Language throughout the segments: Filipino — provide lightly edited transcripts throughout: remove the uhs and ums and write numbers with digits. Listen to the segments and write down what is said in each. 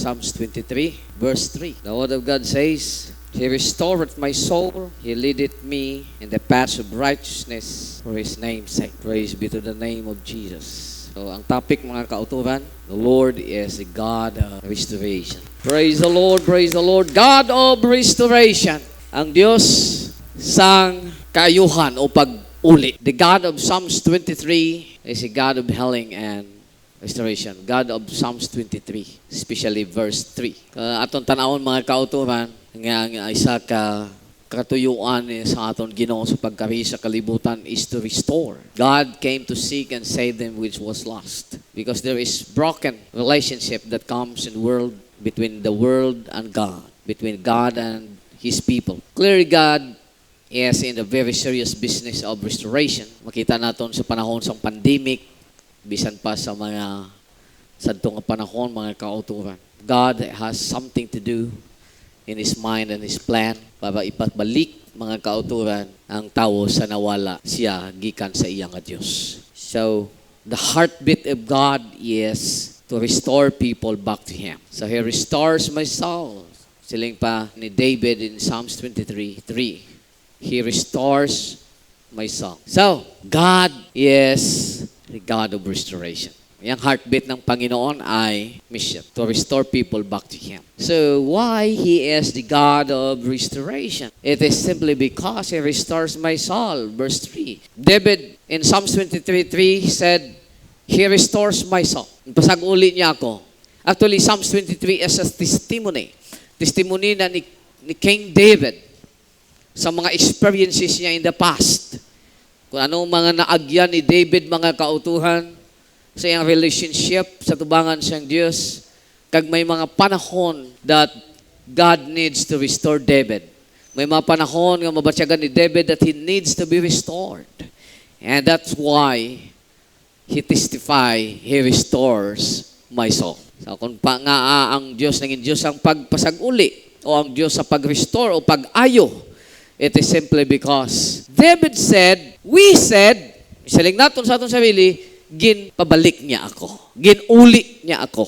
Psalms 23, verse 3. The word of God says, He restored my soul. He leadeth me in the paths of righteousness for His name's sake. Praise be to the name of Jesus. So, ang topic mga kauturan, the Lord is the God of restoration. Praise the Lord, praise the Lord. God of restoration. Ang Diyos sang kaayuhan o pag-uli. The God of Psalms 23 is a God of healing and restoration. God of Psalms 23, especially verse 3. Atong tanawon mga kauturan, nga isa ka katuyuan sa aton Ginoo sa pagkari sa kalibutan is to restore. God came to seek and save them which was lost. Because there is broken relationship that comes in the world, between the world and God, between God and His people. Clearly, God is in the very serious business of restoration. Makita naton sa panahon sa pandemic, bisan pa sa mga sadtong panahon, mga kauturan. God has something to do in His mind and His plan para ipabalik mga kauturan ang tao sa nawala siya gikan sa iyang Diyos. So, the heartbeat of God is to restore people back to Him. So, He restores my soul. Siling pa ni David in Psalms 23:3. He restores my soul. So, God is the God of restoration. Yung heartbeat ng Panginoon ay mission, to restore people back to Him. So, why He is the God of restoration? It is simply because He restores my soul. Verse 3. David in Psalms 23:3 said, He restores my soul. Pasag-uli niya ako. Actually, Psalms 23 is a testimony. Testimony na ni King David sa mga experiences niya in the past. Kung anong mga naagyan ni David, mga kautuhan, sa iyang relationship sa tubangan siyang Diyos, kag may mga panahon that God needs to restore David. May mga panahon nga mabatyagan ni David that he needs to be restored. And that's why he testify, he restores my soul. So kung pa nga ang Diyos naging Diyos ang pagpasag-uli o ang Diyos sa pag-restore o pag-ayo, it is simply because David said, we said, isaling natin sa atong sarili, ginpabalik niya ako. Ginuli niya ako.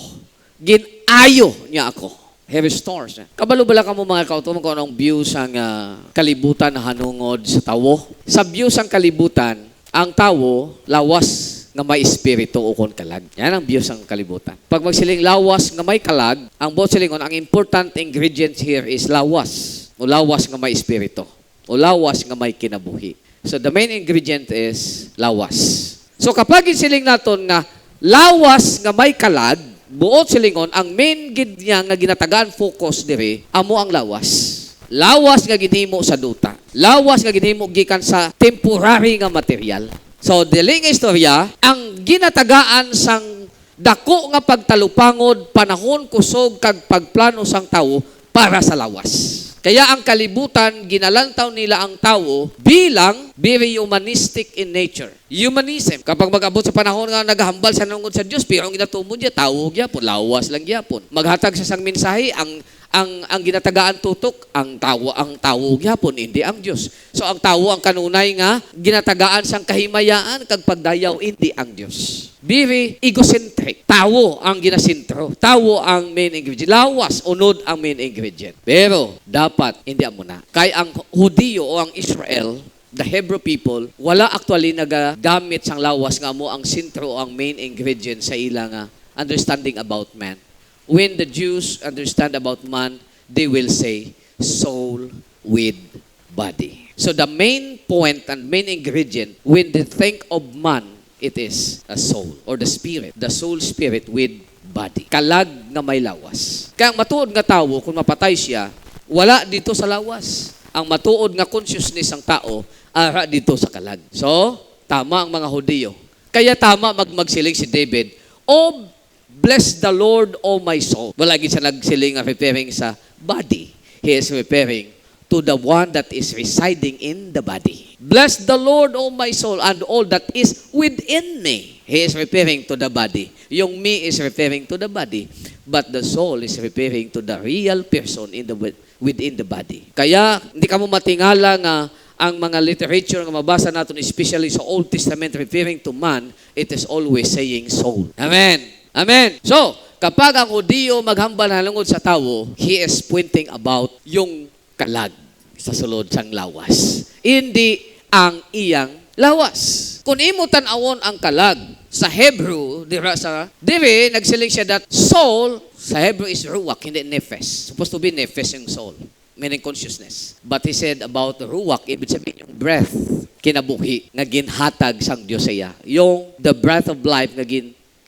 Ginayo niya ako. He restores niya. Kabalo bala ka mo mga kautuman kung anong view sang kalibutan na hanungod sa tawo? Sa view sang kalibutan, ang tawo, lawas nga may espiritu o kon kalag. Yan ang view sang kalibutan. Pag magsiling lawas nga may kalag, ang bot silingon, ang important ingredient here is lawas. O lawas nga may espiritu. O lawas nga may kinabuhi. So the main ingredient is lawas. So kapag siling naton nga lawas nga may kalag, buot silingon, ang main gid niya nga ginatagaan focus diri, amo ang lawas. Lawas nga ginhimo sa duta. Lawas nga ginhimo gikan sa temporary nga material. So diling istorya, ang ginatagaan sang dako nga pagtalupangod, panahon kusog kag pagplano sang tawo para sa lawas. Kaya ang kalibutan, ginalantaw nila ang tao bilang very humanistic in nature. Humanism. Kapag mag-abot sa panahon nga naghambal sa nangod sa Diyos, pero ang ginatumo niya, tao gyapon, lawas lang gyapon. Maghatag sa sang mensahe, ang ginatagaan tutok, ang tao gyapon, hindi ang Diyos. So ang tao ang kanunay nga ginatagaan sang kahimayaan kag pagdayaw, hindi ang Diyos. Very egocentric. Tao ang ginasintro. Tao ang main ingredient. Lawas, unod ang main ingredient. Pero dapat hindi amo na. Kay ang Hudiyo o ang Israel, the Hebrew people, wala actually nagagamit sang lawas nga mo ang sintro o ang main ingredient sa ilang understanding about man. When the Jews understand about man, they will say soul with body. So the main point and main ingredient when they think of man, it is a soul or the spirit. The soul spirit with body. Kalag nga may lawas. Kaya ang matuod nga tao, kung mapatay siya, wala dito sa lawas. Ang matuod nga consciousness ng tao, ara dito sa kalag. So, tama ang mga Hudiyo. Kaya tama magsiling si David, "Oh, bless the Lord, O my soul." Wala gid siya nagsiling referring sa body. He is referring to the one that is residing in the body. Bless the Lord, O my soul, and all that is within me. He is referring to the body. Yung me is referring to the body, but the soul is referring to the real person within the body. Kaya, hindi ka mo matingala nga ang mga literature nga mabasa natin, especially sa Old Testament referring to man, it is always saying soul. Amen. Amen. So, kapag ang Hudiyo maghambal halungod sa tawo, he is pointing about yung kalag sa sulod sang lawas. Hindi ang iyang lawas. Kung imo tan-awon ang kalag sa Hebrew, dire nagsiling siya that soul, sa Hebrew is ruach, hindi nefes. Supposed to be nefes yung soul, meaning consciousness. But he said about ruach, ibig sabihin yung breath, kinabuhi, nga ginhatag sang Diyos iya. Yung the breath of life, nga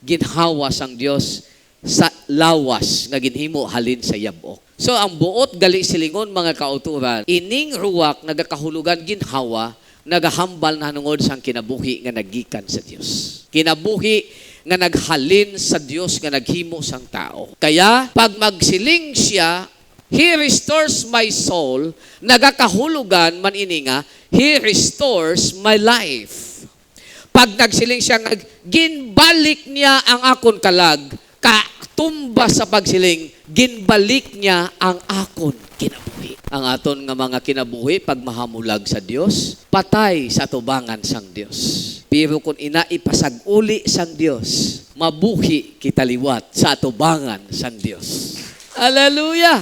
ginhawa sang Diyos sa lawas, nga ginhimo halin sa yabok. So ang buot gali silingon mga kauturan, ining ruach nagakahulugan ginhawa, nagahambal na nungod sang kinabuhi nga nagikan sa Dios. Kinabuhi nga naghalin sa Dios nga naghimo sang tao. Kaya pag magsiling siya, he restores my soul, nagakahulugan man ini nga, he restores my life. Pag nagsiling siya, ginbalik niya ang akon kalag, katumba sa pagsiling, ginbalik niya ang akon kinabuhi. Ang aton nga mga kinabuhi, pag mahamulag sa Dios, patay sa tubangan sang Dios. Pero kung ipasag-uli sang Dios, mabuhi kita liwat sa tubangan sang Dios. Hallelujah!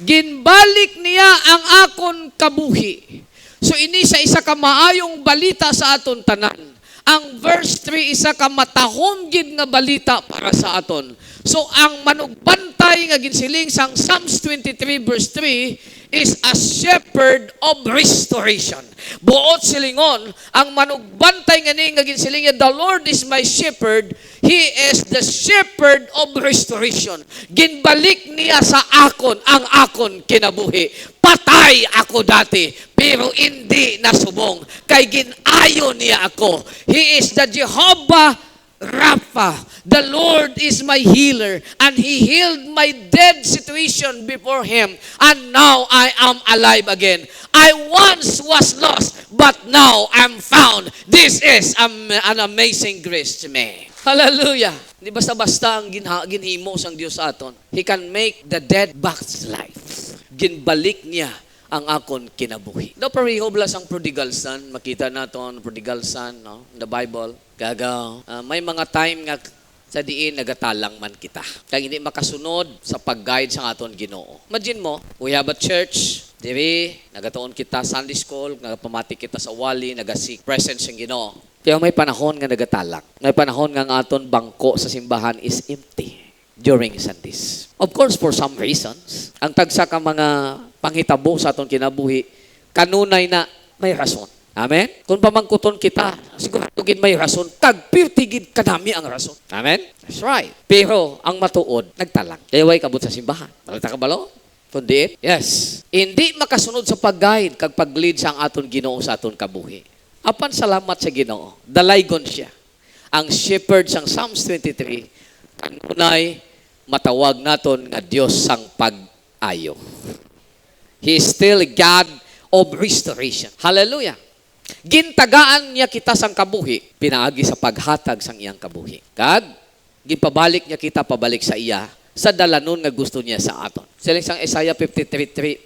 Ginbalik niya ang akon kabuhi. So ini sa isa ka maayong balita sa aton tanan. Ang verse 3 isa ka matahom gid nga balita para sa aton. So ang manugbantay nga ginsiling sang Psalms 23 verse 3 is a shepherd of restoration. Buot silingon, ang manugbantay nga ning nga ginsiling the Lord is my shepherd, He is the shepherd of restoration. Ginbalik niya sa akon ang akon kinabuhi. Patay ako dati, pero hindi nasubong. Kay ginayo niya ako. He is the Jehovah Rapha. The Lord is my healer, and He healed my dead situation before Him, and now I am alive again. I once was lost, but now I'm found. This is an amazing grace to me. Hallelujah. Di basta-basta ang ginhimo sang Diyos aton. He can make the dead back to life. Ginbalik niya ang akon kinabuhi. Daw pareho blas ang prodigal son. Makita naton prodigal son, no? In the Bible. May mga time nga sa diin nagatalang man kita. Kaya hindi makasunod sa pag-guide sa aton Ginoo. Imagine mo, we have a church, diri, nagatuon kita Sunday school, nagapamati kita sa wali, nagasik presence ng Ginoo. Kaya may panahon nga nagatalang. May panahon nga ang aton bangko sa simbahan is empty during Sundays. Of course, for some reasons, ang tagsa ka mga panghitabo sa aton kinabuhi, kanunay na may rason. Amen? Kung pamangkuton kita, sigurado gid may rason, tagpirtigid kanami ang rason. Amen? That's right. Pero ang matuod, nagtalang. Kaya way kabot sa simbahan. Malita ka balo? Kundi, yes. Hindi makasunod sa pag-guide kag pag-lead sa aton Ginoo sa aton kabuhi. Apan salamat sa Ginoo. Dalaygon siya. Ang shepherd sang Psalms 23, kanunay matawag naton nga Dios sang pag-ayo. He is still a God of restoration. Hallelujah. Gintagaan niya kita sang kabuhi, pinaagi sa paghatag sang iyang kabuhi. Kag, ginpabalik niya kita pabalik sa iya, sa dalanon nga gusto niya sa aton. Siling sang Isaiah 53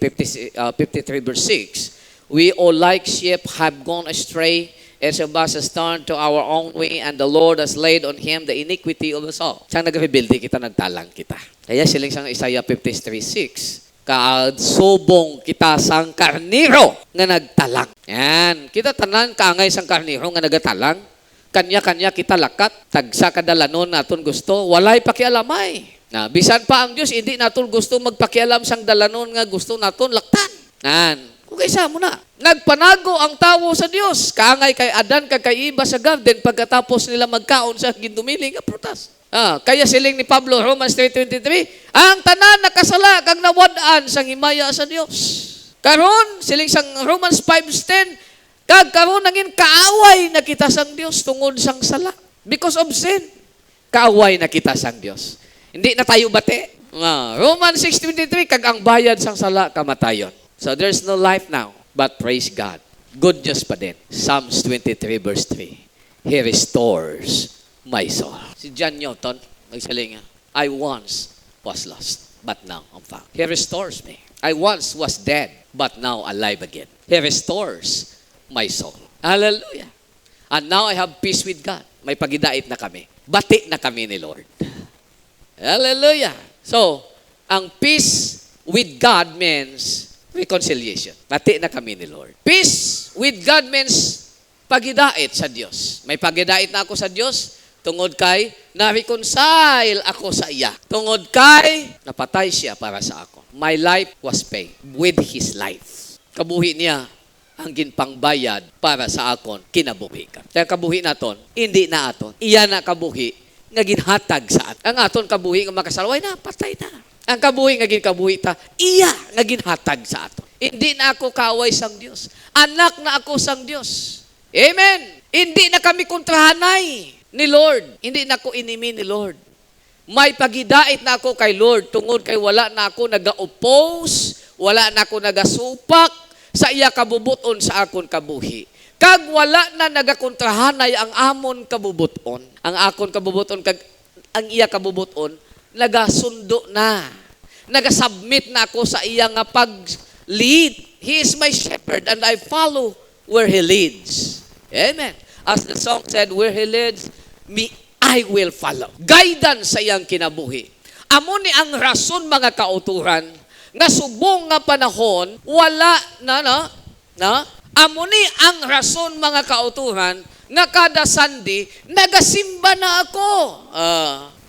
verse 6, we all like sheep have gone astray, as a bus has turned to our own way, and the Lord has laid on him the iniquity of us all. Siyang nag-rebuildi kita, nagtalang kita. Kaya siling sang Isaiah 53:6, kaadsobong kita sang karniro nga nagtalang. Yan. Kita tanan kaangay sang karniro nga nagatalang. Kanya-kanya kita lakat. Tagsa kadalanon naton gusto. Walay pakialamay. Na, bisan pa ang Diyos, hindi naton gusto magpakialam sang dalanon nga gusto naton laktan. Yan. Kung kaysa mo na. Nagpanago ang tao sa Diyos. Kaangay kay Adan, kay Eva sa garden, pagkatapos nila magkaon sa gindumiling nga prutas. Kaya siling ni Pablo, Romans 3:23, ang tanan nakasala kag nawadaan sang himaya sa Dios. Karon siling sang Romans 5:10, kag karon nangin kaaway na kita sang Dios tungod sang sala. Because of sin, kaaway na kita sang Dios. Hindi na tayo bate. Romans 6:23, kag ang bayad sang sala kamatayon. So there's no life now, but praise God. Good news pa din. Psalms 23 verse 3, He restores my soul. Si John Newton, nagsaling, I once was lost, but now I'm found. He restores me. I once was dead, but now alive again. He restores my soul. Hallelujah. And now I have peace with God. May pagidait na kami. Bati na kami ni Lord. Hallelujah. So, ang peace with God means reconciliation. Bati na kami ni Lord. Peace with God means pagidait sa Diyos. May pagidait na ako sa Diyos, tungod kay na-reconcile ako sa iya. Tungod kay napatay siya para sa ako. My life was paid with His life. Kabuhi niya ang ginpangbayad para sa akon kinabuhi ka. Kaya kabuhi naton, hindi na aton. Iya na kabuhi nga ginhatag sa aton. Ang aton kabuhi nga makasalway na, patay na. Ang kabuhi nga ginkabuhi ta, iya nga ginhatag sa aton. Hindi na ako kaaway sang Diyos. Anak na ako sang Diyos. Amen. Hindi na kami kontrahanay ni Lord. Hindi na ako inimi ni Lord. May pagidait na ako kay Lord tungod kay wala na ako naga-oppose, wala na ako nagasupak sa iya kabubuton sa akon kabuhi. Kag wala na nagakontrahanay ang amon kabubuton. Ang akon kabubuton kag ang iya kabubuton nagasundo na. Nagasubmit na ako sa iya nga pag-lead. He is my shepherd and I follow where He leads. Amen. As the song said, where He leads me, I will follow. Guidance sa iyang kinabuhi. Amo ni ang rason mga kauturan nga subong nga panahon wala na amo ni ang rason mga kauturan nga kada Sunday nagasimba na ako.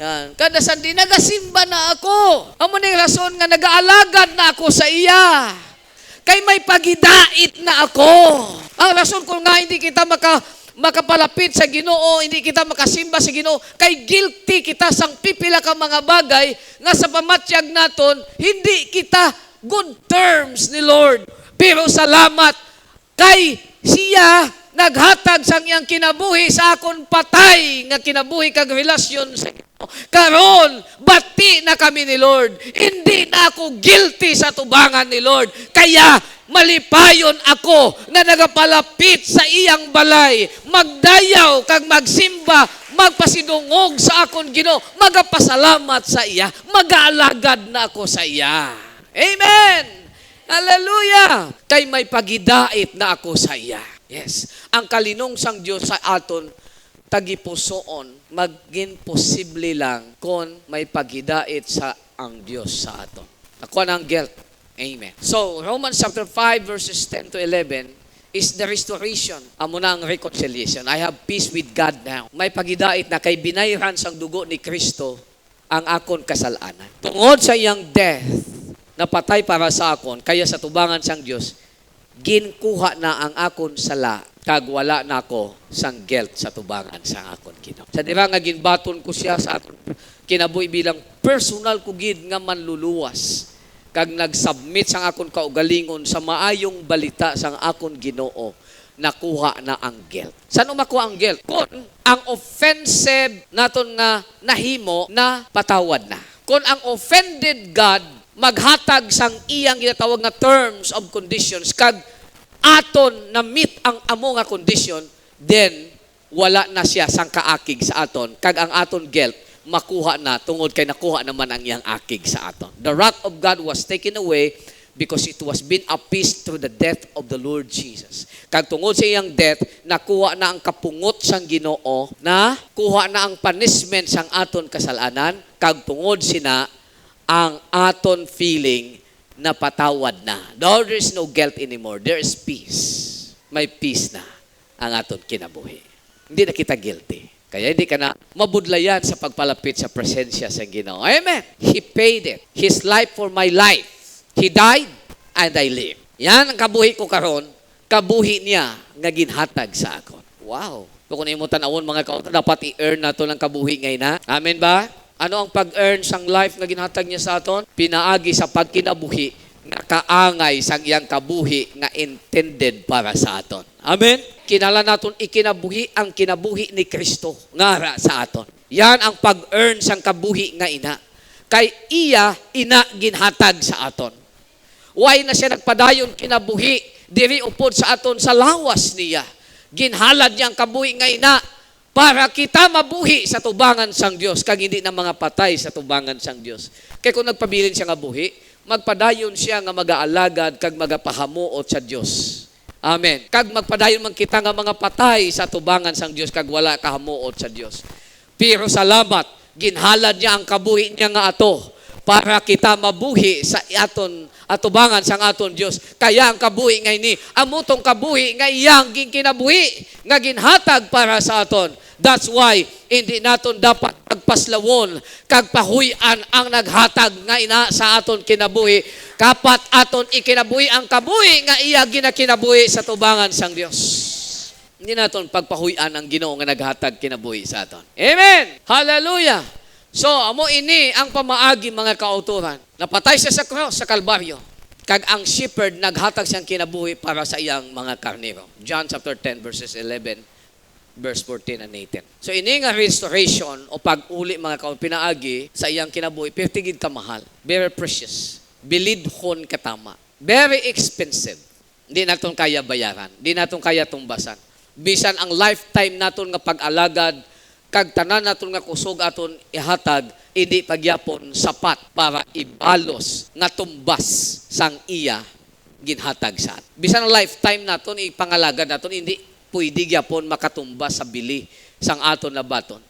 Yan. Kada Sunday nagasimba na ako. Amo ni rason nga nagaalagad na ako sa iya. Kay may pagidait na ako. Ang rason kung nga hindi kita makapalapit sa Ginoo, hindi kita makasimba sa Ginoo, kay guilty kita sang pipila ka mga bagay nga sa pamatyag naton, hindi kita good terms ni Lord. Pero salamat kay siya naghatag sang iyang kinabuhi sa akon patay nga kinabuhi kag relasyon sa Ginoo. Karon, bati na kami ni Lord. Hindi na ako guilty sa tubangan ni Lord. Kaya malipayon ako na nagapalapit sa iyang balay, magdayaw kag magsimba, magpasidungog sa akon Ginoo, magapasalamat sa iya, magaalagad na ako sa iya. Amen. Hallelujah. Kay may pagidait na ako sa iya. Yes. Ang kalinong sang Dios sa aton tagipusoon maging posible lang kung may pagidait sa ang Dios sa aton. Ako ang guilt. Amen. So, Romans chapter 5 verses 10 to 11 is the restoration. Amo na ang reconciliation. I have peace with God now. May pagidait na kay binayran sang dugo ni Kristo ang akon kasalanan. Tungod sa iyang death, napatay para sa akon, kaya sa tubangan sang Dios, ginkuha na ang akon sala, kag wala na ako sang guilt sa tubangan sang akon Ginoo. Sa dira nga ginbaton ko siya sa akon kinabuhi bilang personal ko gid nga manluluwas. Kag nag-submit sang akon kaugalingon sa maayong balita sang akon Ginoo, nakuha na ang guilt. Saan makuha ang guilt? Kung ang offensive naton nga nahimo na patawad na. Kung ang offended God maghatag sang iyang ginatawag nga terms of conditions kag aton na meet ang amo nga condition, then wala na siya sang kaakig sa aton kag ang aton guilt makuha na tungod kay nakuha naman ang iyang akig sa aton. The wrath of God was taken away because it was been appeased through the death of the Lord Jesus. Kag tungod sa iyang death, nakuha na ang kapungot sang Ginoo, na kuha na ang punishment sang aton kasalanan, kag tungod sina ang aton feeling na patawad na. Now, there is no guilt anymore. There is peace. May peace na ang aton kinabuhi. Hindi na kita guilty. Kaya hindi ka na mabudlayan sa pagpalapit sa presensya sa Ginoo. Amen. He paid it. His life for my life. He died and I live. Yan ang kabuhi ko karon. Kabuhi niya nga ginhatag sa akon. Wow. Kung imo tanawon mga kauta, dapat i-earn na to ng kabuhi ngayon na. Amen ba? Ano ang pag-earn sang life na ginhatag niya sa aton? Pinaagi sa pagkinabuhi nga kaangay sang iyang kabuhi nga intended para sa aton. Amen? Kinala naton ikinabuhi ang kinabuhi ni Kristo ngara sa aton. Yan ang pag-earn sang kabuhi nga ina. Kay iya ina ginhatag sa aton. Why na siya nagpadayon kinabuhi diri upod sa aton sa lawas niya. Ginhalad niya ang kabuhi nga ina para kita mabuhi sa tubangan sang Dios kag hindi na mga patay sa tubangan sang Dios. Kay kung nagpabilin siya nga buhi, magpadayon siya nga magaalagad kag magapahamuot sa Dios. Amen. Kag magpadayon man kita nga mga patay sa tubangan sang Dios kag wala kahamuot sa Dios. Pero salamat ginhalad niya ang kabuhi niya nga ato para kita mabuhi sa aton atubangan sang aton Dios. Kaya ang kabuhi nga ini, amutong kabuhi nga iyang kinabuhi nga ginhatag para sa aton. That's why hindi naton dapat pagpaslawon kag pahuy-an ang naghatag nga ina sa aton kinabuhi. Kapat aton ikinabuhi ang kabuhi nga iya ginakinabuhi sa tubangan sang Dios. Hindi naton pagpahuy-an ang Ginoo nga naghatag kinabuhi sa aton. Amen. Hallelujah. So, amo ini ang pamaagi mga kauturan. Napatay siya sa cross, sa Kalbaryo. Kag ang shepherd naghatag siyang kinabuhi para sa iyang mga karnero. John chapter 10 verses 11, verse 14 and 18. So, ini nga restoration o pag-uli mga kauturan, pinaagi sa iyang kinabuhi, pertigid kamahal. Very precious. Bilidhon katama. Very expensive. Hindi naton kaya bayaran. Hindi naton kaya tumbasan. Bisan ang lifetime naton nga pag-alagad, kag tanan naton nga kusog aton ihatag, hindi pagyapon sapat para ibalos nga tumbas sang iya ginhatag sa aton. Bisan ang lifetime naton ipangalagad naton, hindi pwede gyapon makatumbas sa bili sang aton na baton.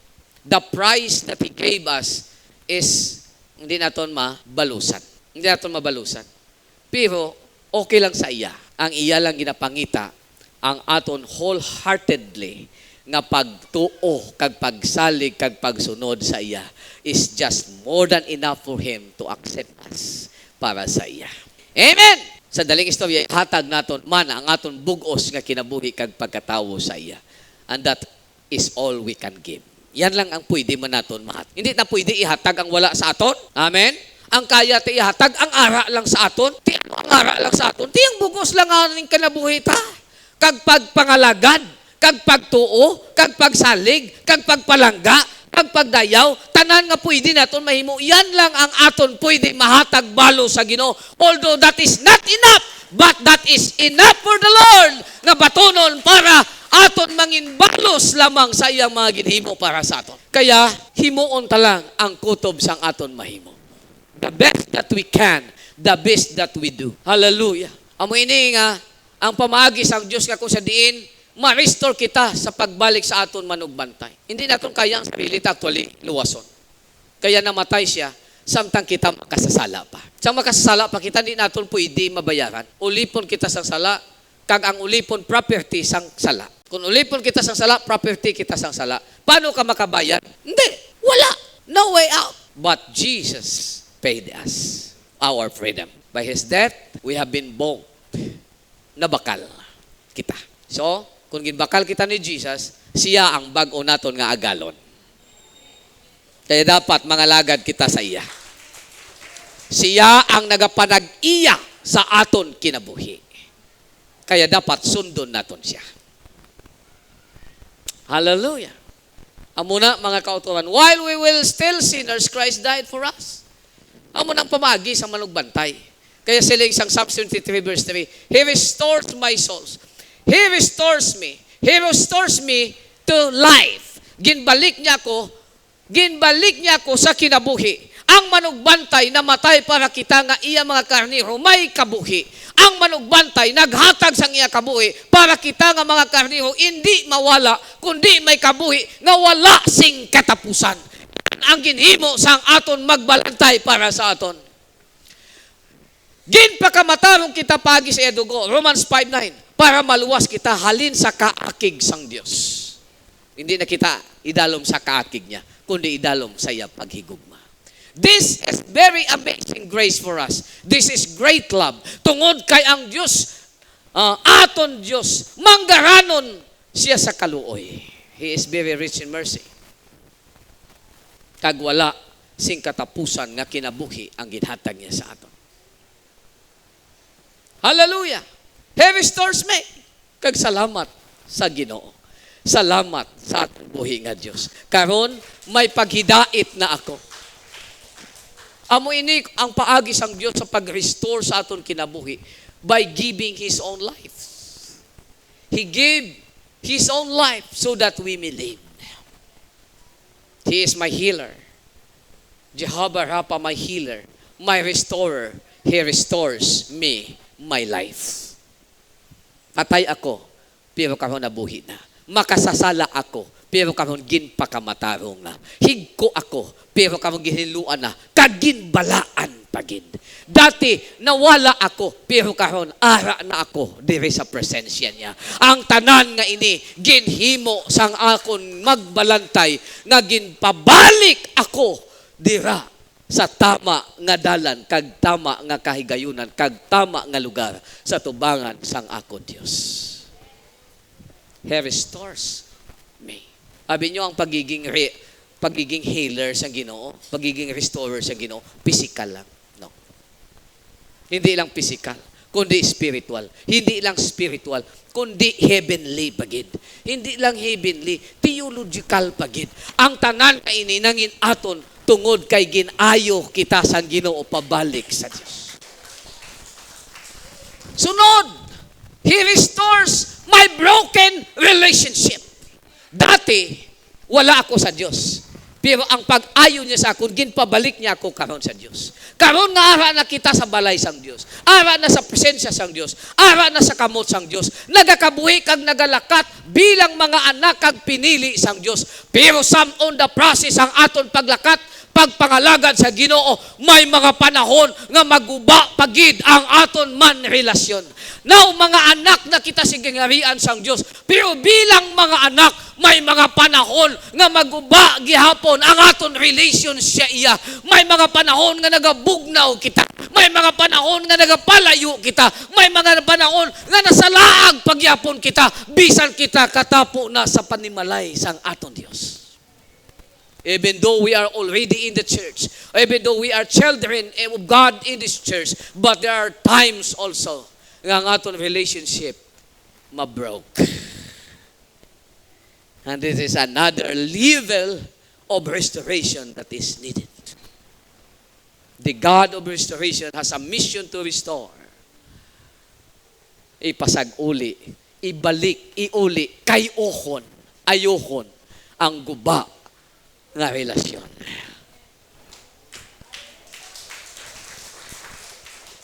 The price that He gave us is hindi naton mabalusan. Hindi naton mabalusan. Pero okay lang sa iya. Ang iya lang ginapangita ang aton wholeheartedly nga pagtuo, kag pagsalig, kag pagsunod sa iya is just more than enough for Him to accept us para sa iya. Amen! Sa daling istorya, hatag naton man ang aton bugos nga kinabuhi kag pagkatawo sa iya. And that is all we can give. Yan lang ang pwede man naton mahat. Hindi na pwede ihatag ang wala sa aton. Amen? Ang kaya ti ihatag ang ara lang sa aton. Ti ang ara lang sa aton. Ti ang bugos lang aning kinabuhi ta. Kag pagpangalagad, kag pagtuo, kag pagsalig, kag pagpalangga, kag pagdayaw, tanan nga pwede naton mahimo. Yan lang ang aton pwede mahatag balo sa Ginoo. Although that is not enough, but that is enough for the Lord nga batonon para aton manginbalos lamang sa iyang mga ginhimo para sa aton. Kaya himuon ta lang ang kutob sang aton mahimo. The best that we can, the best that we do. Hallelujah. Amo ini nga ang pamaagi sang Dios nga kung sa diin ma-restore kita sa pagbalik sa aton manugbantay. Hindi naton kaya ang sarili actually luwason. Kaya namatay siya samtang kita makasasala pa. Sa makasasala pa kita, hindi naton pwede mabayaran. Ulipon kita sang sala, kag ang ulipon property sang sala. Kung ulipon kita sang sala, property kita sang sala. Paano ka makabayad? Hindi. Wala. No way out. But Jesus paid us our freedom. By His death, we have been bought. Nabakal kita. So, kung ginbakal kita ni Jesus, siya ang bag-o naton nga agalon. Kaya dapat mangalagad kita sa iya. Siya ang nagapanag-iya sa aton kinabuhi. Kaya dapat sundon naton siya. Hallelujah. Amuna mga kauturan, while we will still sinners, Christ died for us. Amunang pamagi sa manugbantay. Kaya sila isang Psalm 73 verse 3, He restores my souls. He restores me. He restores me to life. Ginbalik niya ko sa kinabuhi. Ang manugbantay namatay para kita nga iya mga karniro may kabuhi. Ang manugbantay naghatag sang iya kabuhi para kita nga mga karniro hindi mawala kundi may kabuhi nga wala sing katapusan. Ang ginhimo sang aton magbalantay para sa aton. Ginpakamatarong kita pagi sa edugo, Romans 5:9. Para maluwas kita halin sa kaakig sang Dios. Hindi na kita idalom sa kaakig niya, kundi idalom sa iya paghigugma. This is very amazing grace for us. This is great love. Tungod kay ang Dios, aton Dios, manggaranon siya sa kaluoy. He is very rich in mercy. Kag wala sing katapusan nga kinabuhi ang ginhatag niya sa aton. Hallelujah! He restores me. Kag salamat sa Ginoo. Salamat sa atong buhi nga Dios. Karon may paghidait na ako. Amo ini ang paagi sang Dios sa pag-restore sa aton kinabuhi by giving His own life. He gave His own life so that we may live. He is my healer. Jehovah Rapha, my healer, my restorer. He restores me, my life. Patay ako, pero karon nabuhi na. Makasasala ako, pero karon ginpakamatarong na. Higko ako, pero karon gihiluan na, kaginbalaan pagid. Dati nawala ako, pero karon ara na ako diri sa presensya niya. Ang tanan nga ini ginhimo sang akon magbalantay nga ginpabalik ako dira sa tama nga dalan, kag tama nga kahigayunan, kag tama nga lugar sa tubangan sang akon Dios. He restores me. Abi nyo ang pagiging healer sa Ginoo, pagiging restorer sa Ginoo, physical lang. No. Hindi lang physical, kundi spiritual. Hindi lang spiritual, kundi heavenly pagid. Hindi lang heavenly, theological pagid. Ang tanan na ini nangin aton tungod kay ginayo kita sang Ginoo pabalik sa Dios. Sunod, He restores my broken relationship. Dati, wala ako sa Diyos. Pero ang pag-ayo niya sa akin, ginpabalik niya ako karon sa Diyos. Karon nga ara na kita sa balay sang Diyos. Ara na sa presensya sang Diyos. Ara na sa kamot sang Diyos. Nagakabuhi kag nagalakat bilang mga anak kag pinili sang Diyos. Pero some on the process ang aton paglakat, pagpangalagad sa Ginoo, may mga panahon nga maguba pagid ang aton man relasyon. Now, mga anak na kita sigingarian sang Diyos, pero bilang mga anak, may mga panahon nga maguba gihapon ang aton relation sa iya. May mga panahon nga nagabugnaw kita. May mga panahon nga nagapalayo kita. May mga panahon nga nasalaag pagyapon kita. Bisan kita katapo na sa panimalay sang aton Diyos. Even though we are already in the church, even though we are children of God in this church, but there are times also nga ang aton relationship mabroke. And this is another level of restoration that is needed. The God of restoration has a mission to restore. Ipasag-uli, ibalik, iuli, kayohon, ayohon ang guba nga relasyon.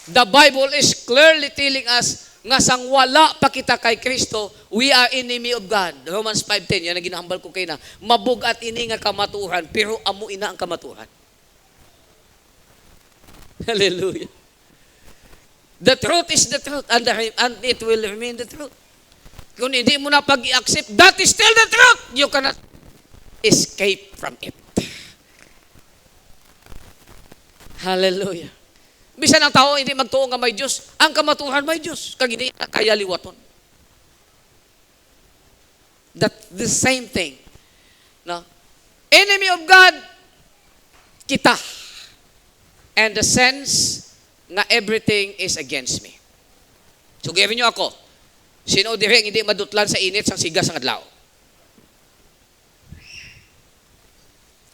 The Bible is clearly telling us nga sang wala pa kita kay Kristo, we are enemy of God. Romans 5:10, yan ang ginahambal ko kayo na, mabugat ini nga kamaturan, pero amo ina ang kamaturan. Hallelujah. The truth is the truth, and it will remain the truth. Kung hindi mo na pag-i-accept, that is still the truth. You cannot escape from it. Hallelujah. Bisan ang tao hindi magtuo nga may Diyos, ang kamatuhan may Diyos, kag hindi kaya liwaton. That the same thing. No? Enemy of God, kita. And the sense nga everything is against me. So, gawin nyo ako. Sino direng hindi madutlan sa init sang sigas ng adlaw?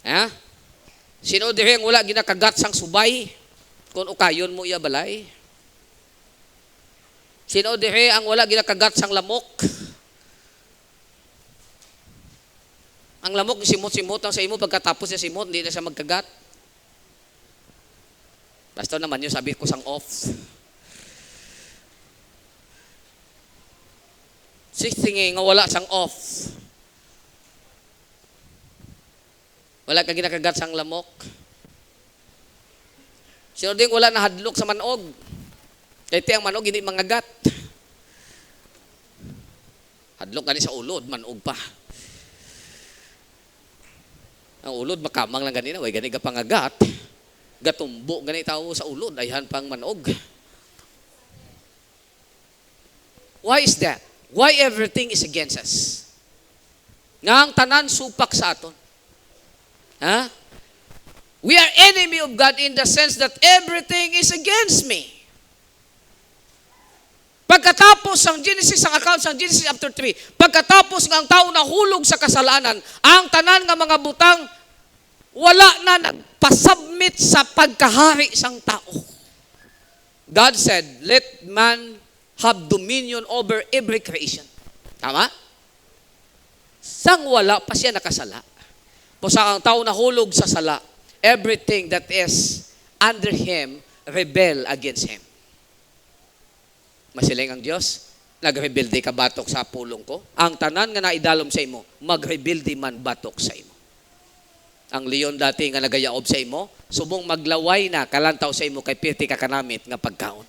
Ha? Sino direng wala ginakagat sang subay? Kung ukayon mo iya balay. Sino dire ang wala ginakagat sang lamok? Ang lamok simot-simot ang sa imo pagkatapos sa simot, hindi na siya magkagat. Basta naman yun, sabi ko sang off. Sixthing nga wala sang off. Wala ka ginakagat sang lamok. Sino din wala nahadlok sa manog? Kaya ang manog hindi mangagat. Hadlok gani sa ulod, manog pa. Ang ulod makamang lang ganina, way gani ka pangagat. Gatumbo gani tao sa ulod, ayhan pang manog. Why is that? Why everything is against us? Nga ang tanan supak sa aton. Ha? We are enemy of God in the sense that everything is against me. Pagkatapos ang Genesis, ang account sa Genesis chapter 3, pagkatapos ng ang tao nahulog sa kasalanan, ang tanan nga mga butang, wala na nagpasubmit sa pagkahari sang tao. God said, let man have dominion over every creation. Tama? Sang wala pa siya nakasala. Po sa ang tao nahulog sa sala, everything that is under him rebel against him. Masiling ang Diyos, Nagrebildi ka batok sa pulong ko. Ang tanan nga naidalom sa imo, magrebildi man batok sa imo. Ang leon dati nga nagayaob sa imo, subong maglaway na kalantaw sa imo kay pirti ka kanamit nga pagkaon.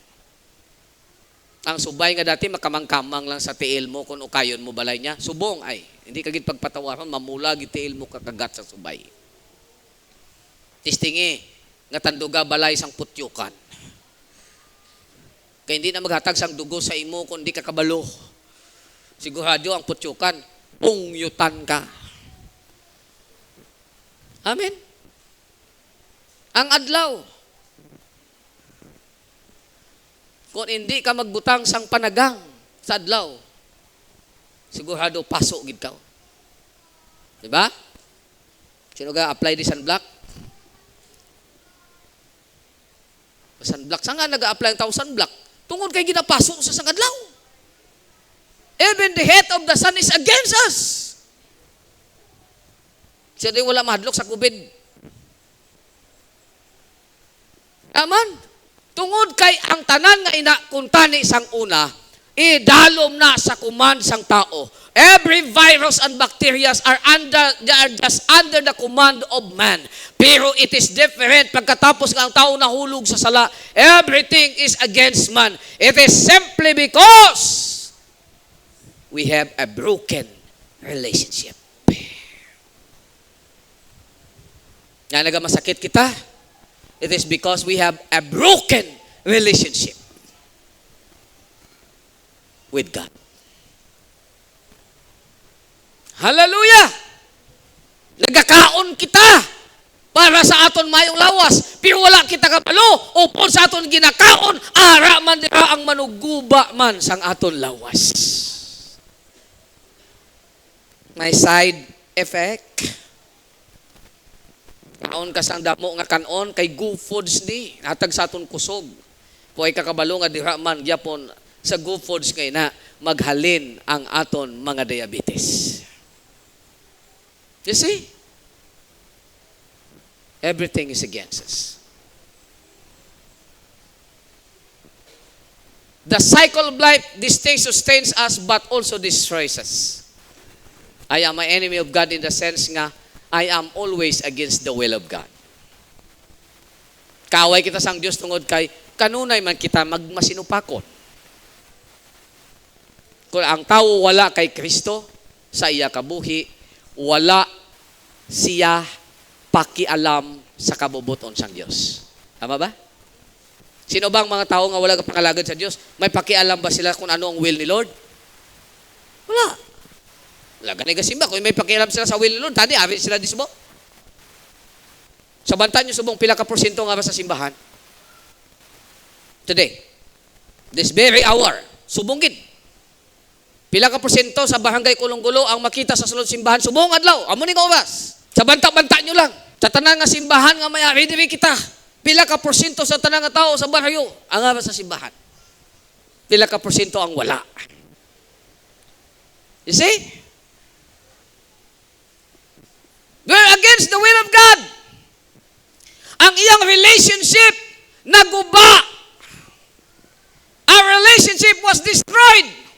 Ang subay nga dati makamang-kamang lang sa tiil mo kung ukayon mo balay niya. Subong ay, hindi kagit pagpatawaran, mamula gitiil mo kakagat sa subay. Tistingi, nga tanduga balay sang putyukan. Kaya hindi na maghatag sang dugo sa imo kung hindi ka kabalo. Sigurado ang putyukan, pungyutan ka. Amen? Ang adlaw. Kung hindi ka magbutang sang panagang sa adlaw, sigurado paso gid ka. Diba? Sino ga apply di sunblock? Sunblock. Saan nga nag-a-apply ang tao sunblock? Tungod kay ginapaso sa sang adlaw. Even the heat of the sun is against us. Siya din wala mahadlok sa COVID. Aman. Tungod kay ang tanan nga inakuntani sang una, idalom na sa command sang tao. Every virus and bacteria they are just under the command of man. Pero it is different pagkatapos ng tao nahulog sa sala. Everything is against man. It is simply because we have a broken relationship. Nga nagamasakit kita, it is because we have a broken relationship with God. Hallelujah! Nagakaon kita para sa aton mayong lawas, pero wala kita kapalo, upon sa aton ginakaon, ara man dira ang manuguba man sang aton lawas. May side effect. Kaon ka sang damo nga kanon kay Go Foods ni hatag sa aton kusog. Puay kakabalo nga dira man gyapon sa Go Foods kay na maghalin ang aton mga diabetes. You see? Everything is against us. The cycle of life, this thing sustains us but also destroys us. I am an enemy of God in the sense nga I am always against the will of God. Kaaway kita sang Dios tungod kay kanunay man kita magmasinupakon. Kung ang tao wala kay Kristo sa iya kabuhi, wala siya pakialam sa kabubuton sang Dios. Tama ba? Sino bang mga tao nga wala kapangalagad sa Dios? May pakialam ba sila kung ano ang will ni Lord? Wala. Wala ganay kasimba. Kung may pakialam sila sa will ni Lord, tadi, ari sila di subo. Sa bantan nyo subong, pila ka porsyento nga ba sa simbahan? Today, this very hour, subong gid. Pila ka porsyento sa barangay Kulong-Gulo ang makita sa sulod simbahan, subong adlaw, amo ning oras. Sa banta-banta nyo lang. Sa tanan nga simbahan nga may ari diri kita. Pila ka porsyento sa tanan nga tao sa baryo ang nga ba sa simbahan? Pila ka porsyento ang wala. You see? We're against the will of God. Ang iyang relationship naguba. Our relationship was destroyed.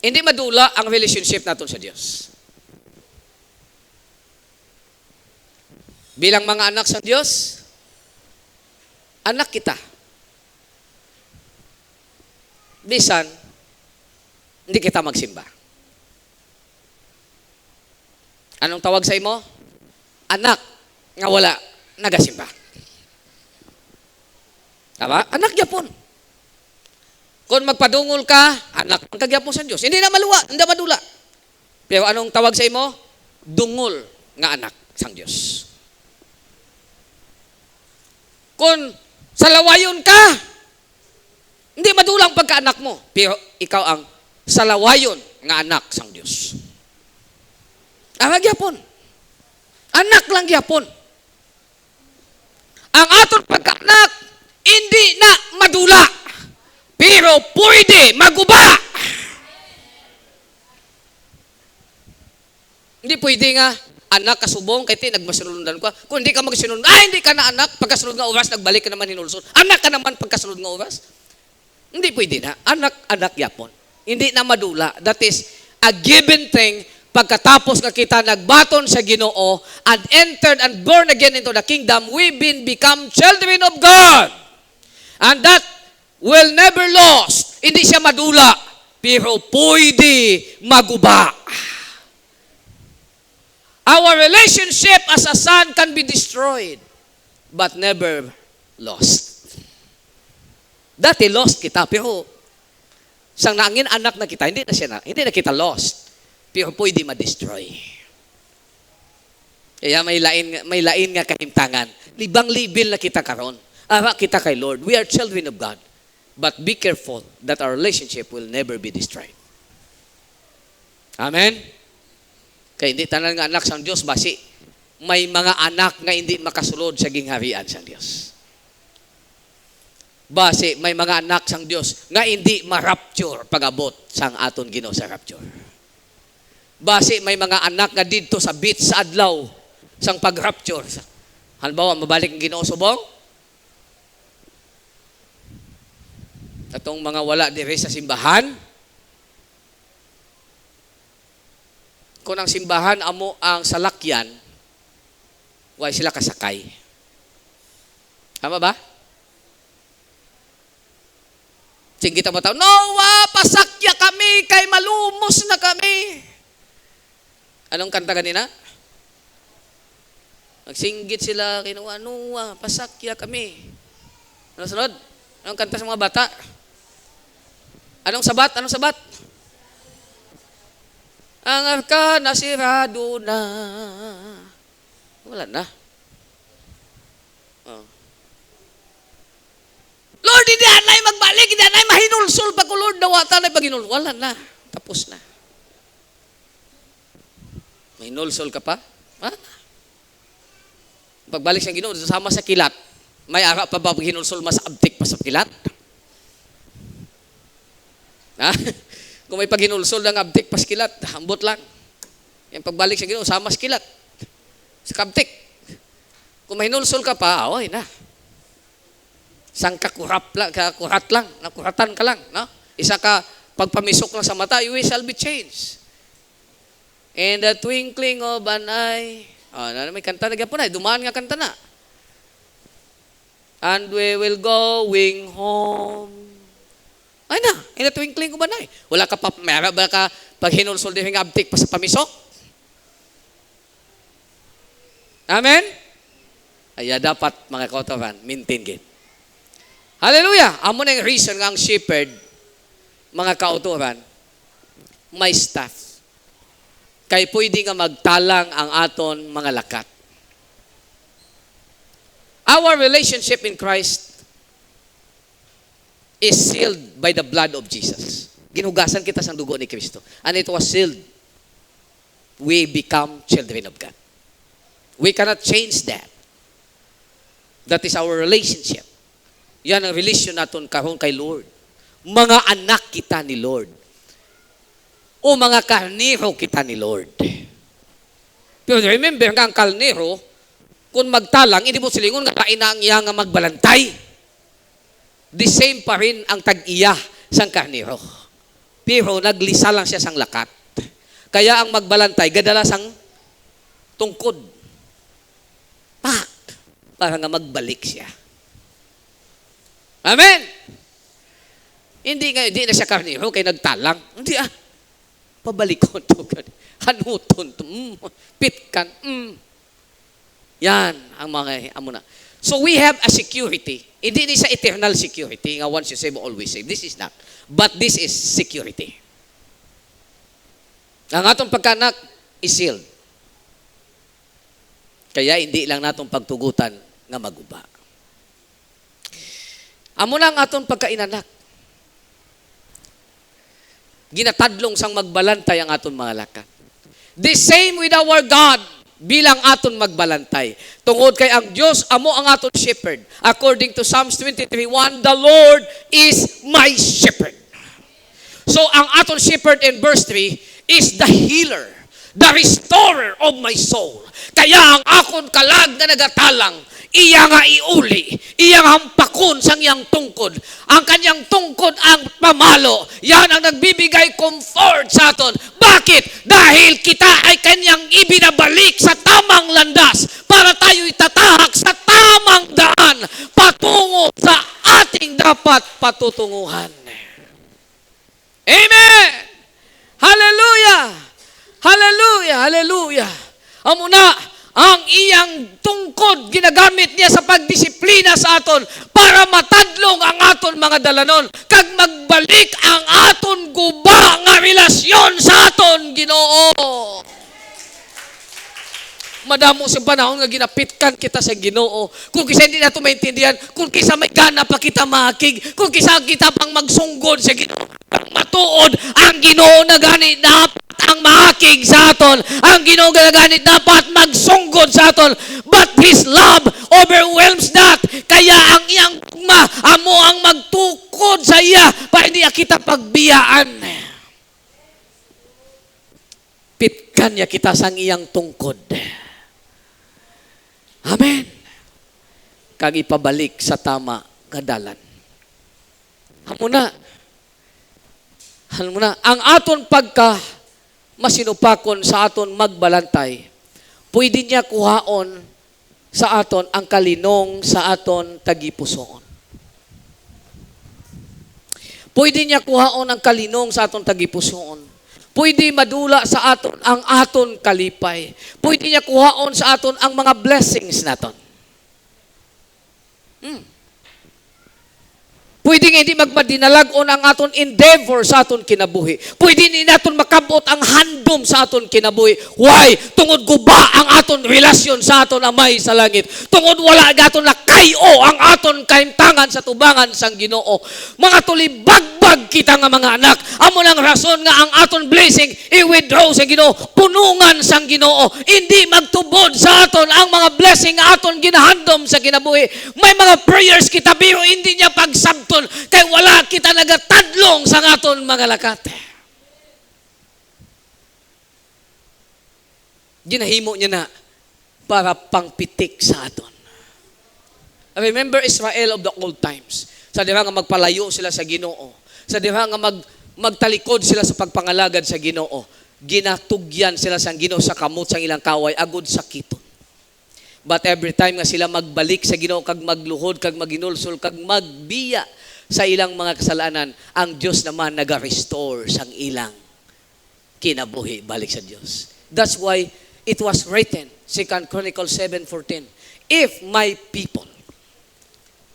Hindi madula ang relationship natin sa Diyos. Bilang mga anak sa Diyos, anak kita. Bisan, hindi kita magsimba. Anong tawag sa imo? Anak nga wala nagasimba. Tama? Anak gyapon. Kung magpadungol ka, anak ang kagyapon sa Diyos. Hindi na maluwa, hindi na madula. Pero anong tawag sa imo? Dungol nga anak sang Diyos. Kung salawayon ka, hindi madulang pagkaanak mo. Pero ikaw ang salawayon nga anak sang Diyos. Ang gyapon. Anak lang gyapon. Ang aton pagkaanak, hindi na madula. Pero pwede maguba. Hindi pwede nga, anak kasubong, kay ti, nagmasunundan ko. Kung hindi ka magsunod, ay, hindi ka na anak. Pagkasunod nga oras, nagbalik ka naman hinulsol. Anak ka naman pagkasunod nga oras. Hindi pwede na. Anak yapon. Hindi na madula. That is a given thing. Pagkatapos nga kita nagbaton sa Ginoo and entered and born again into the kingdom, we've become children of God. And that will never lost. Hindi siya madula, pero pwede maguba. Our relationship as a son can be destroyed, but never lost. Dati lost kita, pero sang naangin anak na kita, hindi na kita lost, pero pwede ma-destroy. Kaya may lain nga kahimtangan. Libang libil na kita karon. Ara kita kay Lord. We are children of God. But be careful that our relationship will never be destroyed. Amen? Kaya hindi tanan nga anak sang Diyos, basi may mga anak nga hindi makasulod sa gingharian sang Diyos. Basi may mga anak sang Diyos nga hindi ma-rapture pag-abot sang aton Ginoo sa rapture. Basi may mga anak nga didto sa beach sa adlaw sang pag-rapture. Halimbawa, mabalik ang Ginoo subong. Atong mga wala dire sa simbahan, kung ang simbahan amo ang salakyan, why sila kasakay? Tama ba? Sige kita matawag, Noah, pasakya kami, kay malumos na kami. Anong kanta kanina? Nagsinggit sila, kinuha, Noah, pasakya kami. Ano sunod? Anong kanta sa mga bata? Anong sabat? Ang arka nasirado na. Wala na. Oh. Lord, hindi anay magbalik, hindi anay mahinulsul pa ko, Lord, dawata na paghinul. Wala na. Tapos na. Mahinulsul ka pa? Ha? Pagbalik sa Ginoo, sama sa kilat, may ara pa ba paghinulsul mas abtik pa sa kilat? Ha? Kung may paghinulsol ng abtik pas kilat, ambot lang. Yung pagbalik sa Ginoo, sama sa kilat. Sa kabtik. Kung may hinulsol ka pa, okay na. Isang kakurat lang, nakuratan ka lang. No? Isa ka, pagpamisok lang sa mata, you shall be changed. In the twinkling of an eye. May kanta na po na, dumaan nga kanta na. And we will going home. Ay na, in the twinkling ko ba na eh? Wala ka pa, mayroon ba ka pag hinulsol din yung abtik pa sa pamisok? Amen? Ay, dapat mga kautawan, maintain gin. Hallelujah! Amo na yung reason nga ang shepherd, mga kauturan, may staff. Kaya pwede nga magtalang ang aton mga lakat. Our relationship in Christ is sealed by the blood of Jesus. Ginugasan kita sa dugo ni Kristo. And it was sealed. We become children of God. We cannot change that. That is our relationship. Yan ang relasyon natin karon kay Lord. Mga anak kita ni Lord. O mga karnero kita ni Lord. Pero remember nga ang karnero, kung magtalang, hindi mo silingon nga kain na ang iya nga magbalantay. The same pa rin ang tag-iya sang karnero. Pero naglisa lang siya sang lakat. Kaya ang magbalantay, gadala sang tungkod. Pak! Para nga magbalik siya. Amen! Hindi na siya karnero, kaya nagtalang. Hindi pabalikon to. Hanuton to. Pitkan. Yan ang mga amo na. So we have a security. Hindi ni sa eternal security, nga once you save, always save. This is not. But this is security. Ang atong pagkanak is sealed. Kaya hindi lang natong pagtugutan nga maguba. Amo na ang atong pagkainanak. Ginatadlong sang magbalantay ang atong mga lakat. The same with our God. Bilang aton magbalantay. Tungod kay ang Diyos, amo ang aton shepherd. According to Psalms 23:1, the Lord is my shepherd. So, ang aton shepherd in verse 3 is the healer, the restorer of my soul. Kaya ang akon kalag na nagatalang, iya nga iuli, iya nga hampakon sang iyang tungkod. Ang kanyang tungkod ang pamalo. Yan ang nagbibigay comfort sa aton. Bakit? Dahil kita ay kanyang ibinabalik sa tamang landas para tayo itatahak sa tamang daan patungo sa ating dapat patutunguhan. Amen! Hallelujah! Hallelujah! Hallelujah! Amo na, ang iyang tungkod ginagamit niya sa pagdisiplina sa aton para matadlong ang aton mga dalanon kag magbalik ang aton guba nga relasyon sa aton Ginoo. Madamo sa panahon nga ginapitkan kita sa Ginoo. Kung kisa hindi nato maintindihan, kung kisa may gana pa kita makig, kung kisa kita pang magsunggod sa Ginoo, matuod ang Ginoo na gani dapat ang makig sa aton. Ang Ginoo na gani dapat magsunggod sa aton. But His love overwhelms that. Kaya ang iyang amo ang magtukod sa iya para hindi kita pagbiyaan. Pitkan niya kita sang iyang tungkod. Amen. Kag ipabalik sa tama nga dalan. Hamo na. Ang aton pagka masinupakon sa aton magbalantay, pwede niya kuhaon sa aton ang kalinong sa aton tagipusoon. Pwede niya kuhaon ang kalinong sa aton tagipusoon. Pwede madula sa aton ang aton kalipay. Pwede niya kuhaon sa aton ang mga blessings naton. Pwede nga hindi magmadinalagon ang aton endeavor sa aton kinabuhi. Pwede hindi naton makabot ang handom sa aton kinabuhi. Why? Tungod guba ang aton relasyon sa aton Amay sa langit. Tungod wala aton nakayo ang aton kaimtangan sa tubangan sang Ginoo. Mga tulibagbag kita nga mga anak. Amo nang rason nga ang aton blessing i-withdraw sa Ginoo. Punungan sang Ginoo. Hindi magtubod sa aton ang mga blessing nga aton ginahandom sa kinabuhi. May mga prayers kita pero hindi niya pagsabton kay wala kita nagatadlong sa aton mga lakat. Ginahimo niya na para pangpitik sa aton. I remember Israel of the old times. Sa diha nga magpalayo sila sa Ginoo. Sa diha nga magtalikod sila sa pagpangalagad sa Ginoo. Ginatugyan sila sa Ginoo sa kamot sang ilang kaway agud sakiton. But every time nga sila magbalik sa Ginoo kag magluhod kag maginulsol kag magbiya sa ilang mga kasalanan, ang Diyos naman naga-restore sang ilang kinabuhi balik sa Diyos. That's why it was written, 2 Chronicles 7:14, if my people,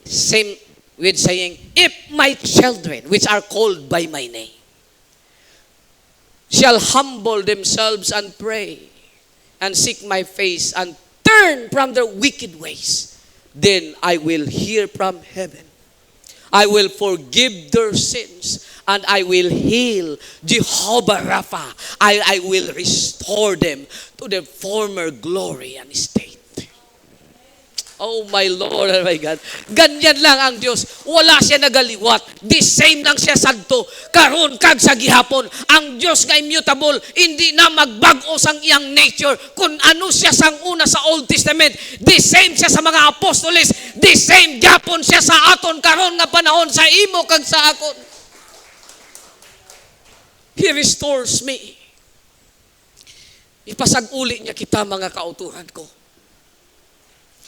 same with saying, if my children, which are called by my name, shall humble themselves and pray and seek my face and turn from their wicked ways, then I will hear from heaven. I will forgive their sins and I will heal. Jehovah Rapha, I will restore them to their former glory and state. Oh my Lord, oh my God. Ganyan lang ang Diyos. Wala siya nagaliwat. The same lang siya sadto. Karon kag sa gihapon. Ang Diyos nga immutable, hindi na magbago sang iyang nature. Kung ano siya sang una sa Old Testament, the same siya sa mga apostoles, the same gapon siya sa aton karon nga panahon sa imo kag sa akon. He restores me. Ipasag-uli niya kita mga kautuhan ko.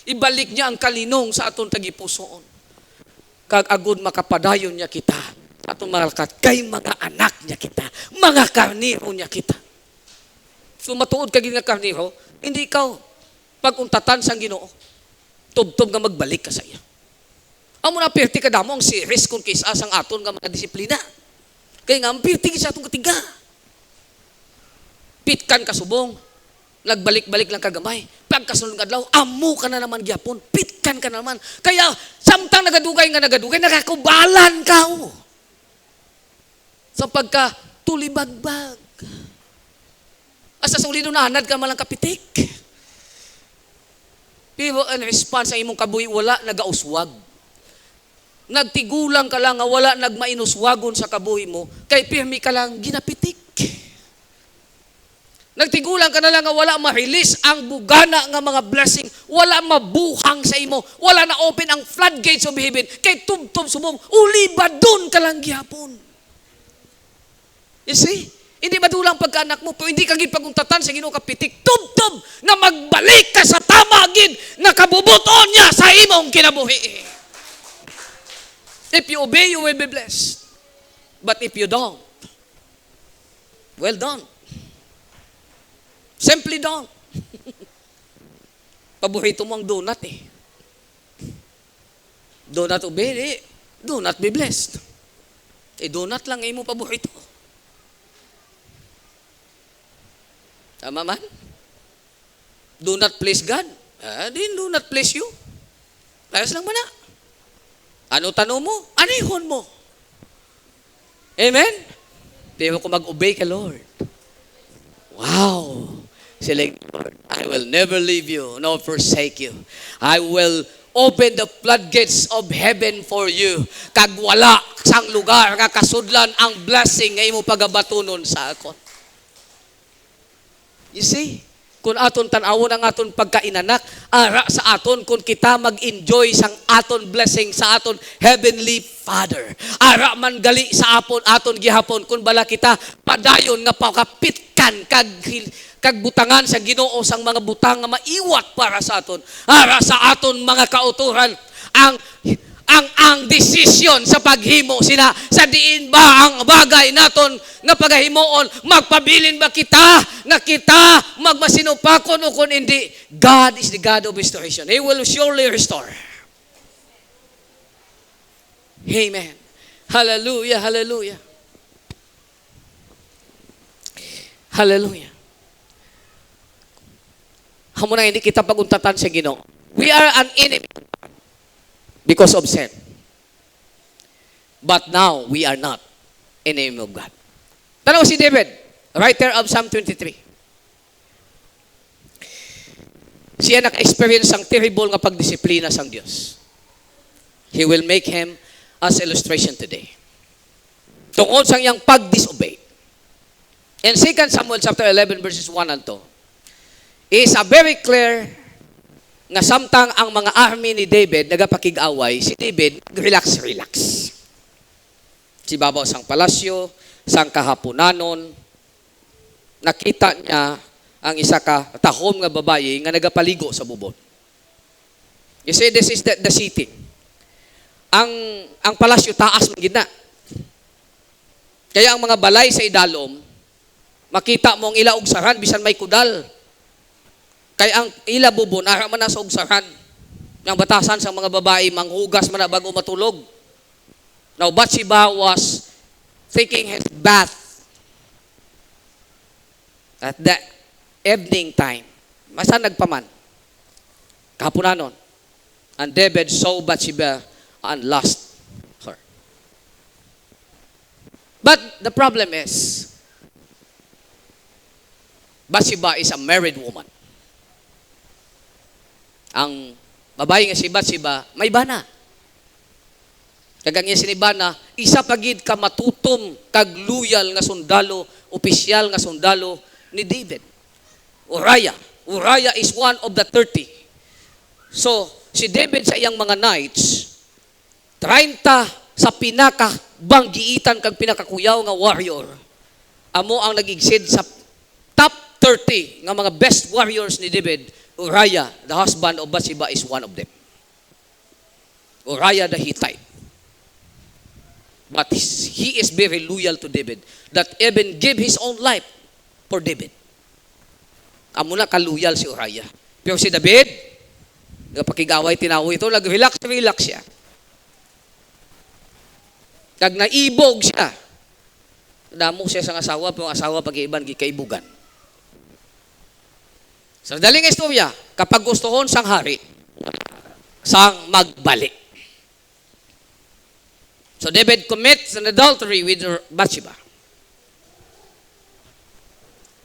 Ibalik niya ang kalinong sa aton tagipusoon. Kag agud makapadayon niya kita sa aton mga lakat kay mga anak niya kita, mga karniro niya kita. So matuod ka nga karniro, hindi ikaw pag-untatan sang Ginoo. Tubtob nga magbalik ka sa iya. Amo na perti ka damo ang series kung kisa sang aton nga mga disiplina. Kay nga ang perti sa atong katiga. Pitkan ka subong, nagbalik-balik lang kagamay. Pagkasunod nga adlaw, amo ka na naman gyapon. Pitkan ka na naman. Kaya, samtang nagadugay, nakakubalan ka. Sa pagka tulibagbag. Asa sa ulido na anad ka malang kapitik. Pero in response sa imong kabuhi, wala nagauswag. Nagtigulang ka lang nga wala nagmainuswagon sa kabuhi mo, kay pirmi ka lang ginapitik. Nagtigulang ka na lang nga wala ma-release ang bugana nga mga blessing. Wala mabuhang sa imo. Wala na open ang floodgates of heaven. Kay tubtob sumong, uli ba doon ka lang gihapon? You see? Hindi madulang pagkaanak mo, pero hindi ka gid paguntatan sa Ginoo kapitik. Tubtob na magbalik ka sa tama gid na kabubuton niya sa imong kinabuhi. If you obey, you will be blessed. But if you don't, well done. Simply don't. Paborito mo ang donut eh. Donut obey, do not be blessed. Donut lang ay mo paborito. Tama man? Do not please God. Din do not please you. Layas lang ba na? Ano tanong mo? Anihon mo? Amen? Di mo ko mag-obey ka, Lord. Wow! Sila, Lord, I will never leave you nor forsake you. I will open the floodgates of heaven for you. Kag wala sang lugar nga kasudlan ang blessing nga imo pagabatunon sa akon. You see? Kung aton tanawon ang aton pagkainanak, ara sa aton kung kita mag-enjoy sang aton blessing sa aton Heavenly Father. Ara man gali sa aton gihapon kung bala kita padayon nga pakapitkan kag butangan sa Ginoo sang mga butang nga maiwat para sa aton. Ara sa aton mga kauturan ang desisyon sa paghimo sina sa diin ba ang bagay naton nga pagahimoon, magpabilin ba kita na kita magmasinupakon o kung hindi. God is the God of restoration. He will surely restore. Amen. Hallelujah, hallelujah. Hallelujah. Hamo na hindi kita paguntatan sa Ginoo. We are an enemy because of sin. But now, we are not enemy of God. Tanaw si David, writer of Psalm 23. Siya naka-experience ang terrible nga pagdisiplina sang Dios. He will make him as illustration today. Tungod sang iyang pag-disobey. In 2 Samuel chapter 11 verses 1 and 2, is a very clear nga samtang ang mga army ni David nagapakig-away, si David relax. Si babaw sang palasyo, sang kahaponanon, nakita niya ang isa ka tahom nga babae nga nagapaligo sa bubon. You see, this is the city. Ang palasyo taas man gid na. Kaya ang mga balay sa idalom, makita mo ang ila og saran bisan may kudal. Kaya ang ila bubon, ara man na sa ugsaran. Ang batasan sa mga babae, manghugas man na bago matulog. Now, Bathsheba was taking his bath at the evening time. Masa nagpaman? Kahaponanon. And David saw Bathsheba and lost her. But the problem is, Bathsheba is a married woman. Ang babae nga si Bathsheba, may bana. Kagang niya sinibana, isa pagid ka matutom kag loyal nga sundalo, opisyal nga sundalo ni David. Uriah. Uriah is one of the 30. So, si David sa iyang mga knights, 30 sa pinakabanggiitan kag pinakakuyaw nga warrior. Amo ang nag-exceed sa top 30 nga mga best warriors ni David. Uriah, the husband of Bathsheba, is one of them. Uriah the Hittite. But he is very loyal to David, that even gave his own life for David. Amo na kaluyal si Uriah. Pero si David, napakigaway tinawo ito, relax siya. Kag naibog siya. Damo siya sa asawa, pero ang asawa pag-iiban, gikaibugan. Sa daling istorya, kapag gustohon sang hari, sang magbalik. So David commits an adultery with Bathsheba.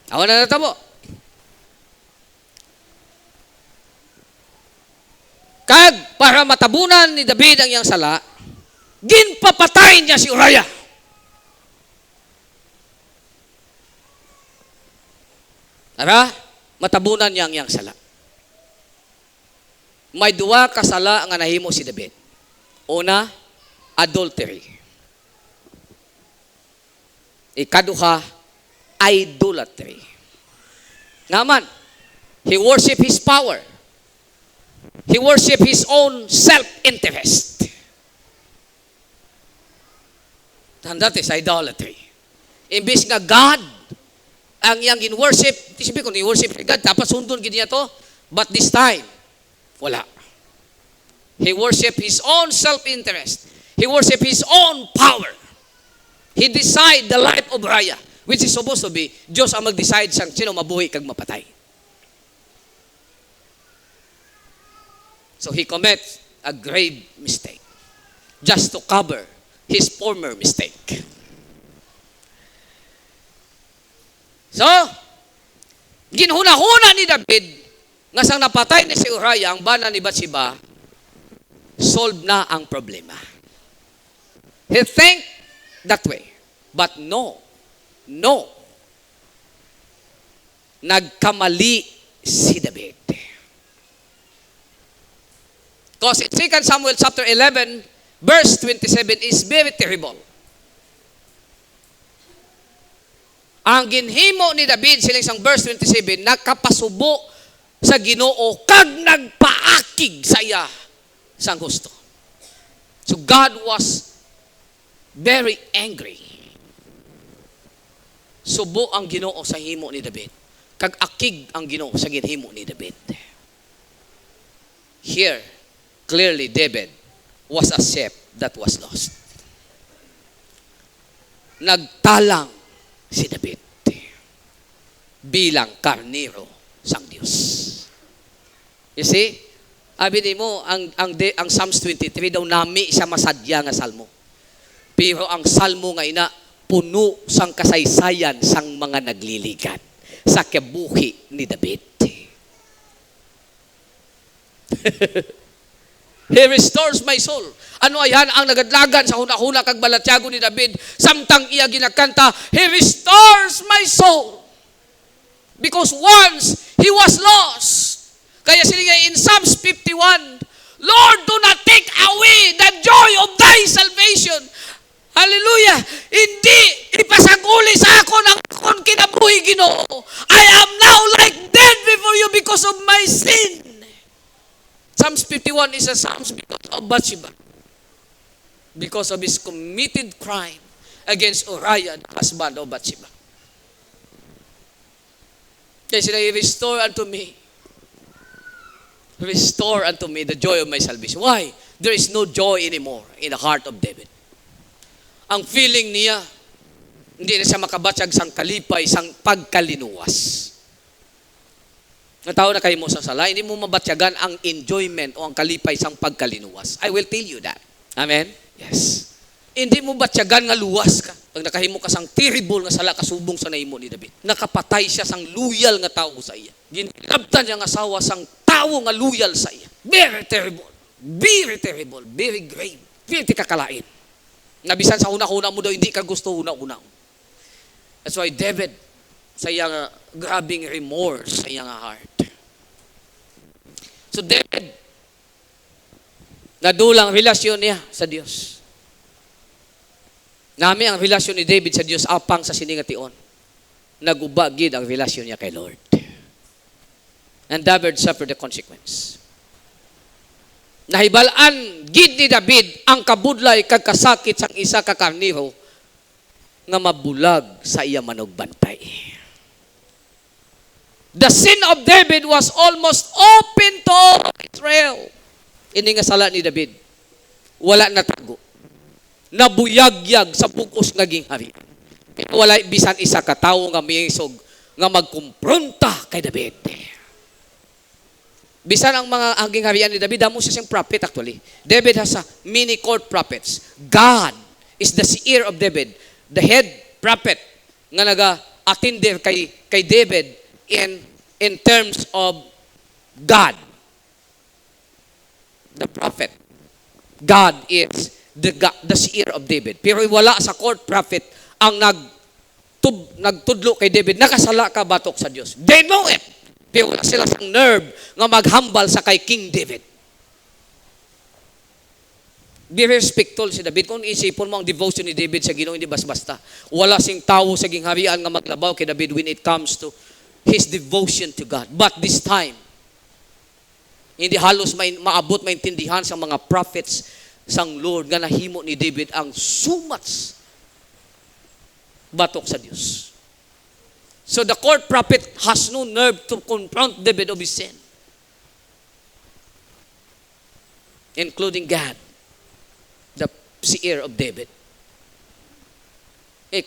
Awan na natabo. Kag para matabunan ni David ang iyang sala, ginpapatay niya si Uriah. para matabunan niya ang iyang sala. May duwa ka sala nga nahimo si David. Una, adultery. Ikaduha, idolatry. Naman, he worship his power. He worship his own self-interest. And that is idolatry. Imbis nga God ang iyang gin-worship, sabi ko, ni-worship God, tapos sundon gid niya to, but this time, wala. He worship his own self-interest. He worship his own power. He decide the life of Uriah, which is supposed to be, Diyos ang mag-decide sang sino mabuhi kag mapatay. So he commits a grave mistake just to cover his former mistake. So, ginhuna-huna ni David nga sang napatay ni si Uriah ang bana ni Bathsheba, solve na ang problema. He think that way. But no. Nagkamali si David. Because in 2 Samuel chapter 11, verse 27 is very terrible. Ang ginhimo ni David silang isang verse 27, nakapasubo sa Ginoo kag nagpaakig sa iya sang gusto. So God was very angry. Subo ang Ginoo sa himo ni David. Kag akig ang Ginoo sa ginhimo ni David. Here, clearly David was a sheep that was lost. Nagtalang si David bilang karnero sang Dios. You see, abi nimo ang Psalms 23 daw nami siya masadya nga salmo. Pero ang salmo nga ina puno sang kasaysayan sang mga nagliligat sa kabuhi ni David. He restores my soul. Ano ayan ang nagadlagan sa hunahuna kag balatyago ni David samtang iya ginakanta, He restores my soul. Because once he was lost. Kaya sila in Psalms 51, Lord, do not take away the joy of thy salvation. Hallelujah! Hindi ipasaguli sa ako ng akong kinabuhi, Ginoo. I am now like dead before you because of my sin. Psalms 51 is a Psalms because of Bathsheba. Because of his committed crime against Uriah, the husband of Bathsheba. Kaya sila, restore unto me the joy of my salvation. Why? There is no joy anymore in the heart of David. Ang feeling niya, hindi na siya makabatsag sang kalipay, sang pagkalinuwas. Natawa na kayo mo sa sala, hindi mo mabatyagan ang enjoyment o ang kalipay sang pagkalinuwas. I will tell you that. Amen? Yes. Hindi mo batyagan nga luwas ka. Pag nakahimo ka sang terrible nga sala, kasubong sa naimo ni David. Nakapatay siya sang loyal nga tao sa iya. Ginilabtan niya nga asawa sang tao nga loyal sa iya. Very terrible. Very terrible. Very grave. Very kakalain. Nabisan sa una-una mo daw, hindi ka gusto una-una. That's why David, sa iyang grabing remorse sa iyang heart. So David, nadulang relasyon niya sa Diyos. Nami ang relasyon ni David sa Diyos apang sa siningation. Nagubagid ang relasyon niya kay Lord. And David suffered the consequence. Nahibalaan gid ni David ang kabudlay kag kasakit sang isa ka karnero nga mabulag sa iya manugbantay. The sin of David was almost open to Israel. Ini nga sala ni David. Wala natago. Nabuyagyag sa bugos nga gingharian. Wala bisan isa ka tawo nga miisog nga magkumpronta kay David. Bisan ang mga aging harian ni David, damo siya siyang prophet actually. David has a many court prophets. God is the seer of David, the head prophet nga naga-attender kay David in terms of God. The prophet. God is the seer of David. Pero wala sa court prophet ang nagtudlo kay David, nakasala ka batok sa Dios. They know it. Pero wala sila sang nerve nga maghambal sa kay King David. Be respectful si David. Kung isipon mo ang devotion ni David sa Ginoo, hindi basta-basta. Wala sing tawo sa gingharian nga maglabaw kay David when it comes to his devotion to God. But this time, hindi halos maabot maintindihan sa mga prophets sang Lord nga nahimo ni David ang sumas batok sa Dios. So the court prophet has no nerve to confront David of his sin, including God, the seer of David.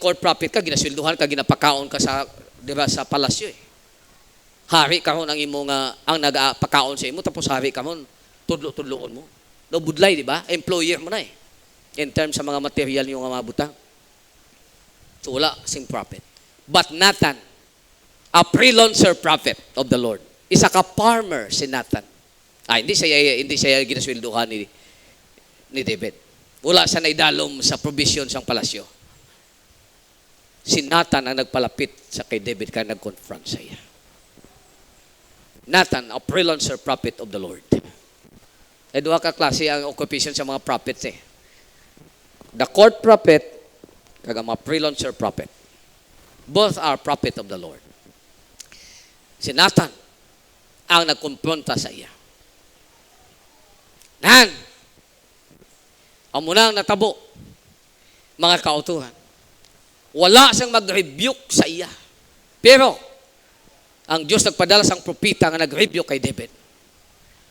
Court prophet ka, ginasweldohan ka, ginapakaon ka sa, diba, sa palasyo eh. Hari ka ron ang imo nga, ang nagpakaon sa imo, tapos hari ka ron, tudlo-tudloon mo. No, budlay, di ba? Employer mo na eh. In terms sa mga material niyo nga mabutang. So wala sing prophet. But Nathan, a pre-launcher prophet of the Lord. Isa ka farmer si Nathan. Hindi siya ginasweldohan ni David. Wala sa naidalom sa provision sang palasyo. Si Nathan ang nagpalapit sa kay David kaya nag-confront sa iya. Nathan, a pre-launcher prophet of the Lord. Duha ka klase ang occupation sa mga prophets eh. The court prophet, kaga mga pre-launcher prophet. Both are prophet of the Lord. Si Nathan ang nagkumpronta sa iya. Nan, ang munang natabo, mga kautuhan. Wala siyang mag-rebuke sa iya. Pero, ang Diyos nagpadala sang propita nga nag-rebuke kay David.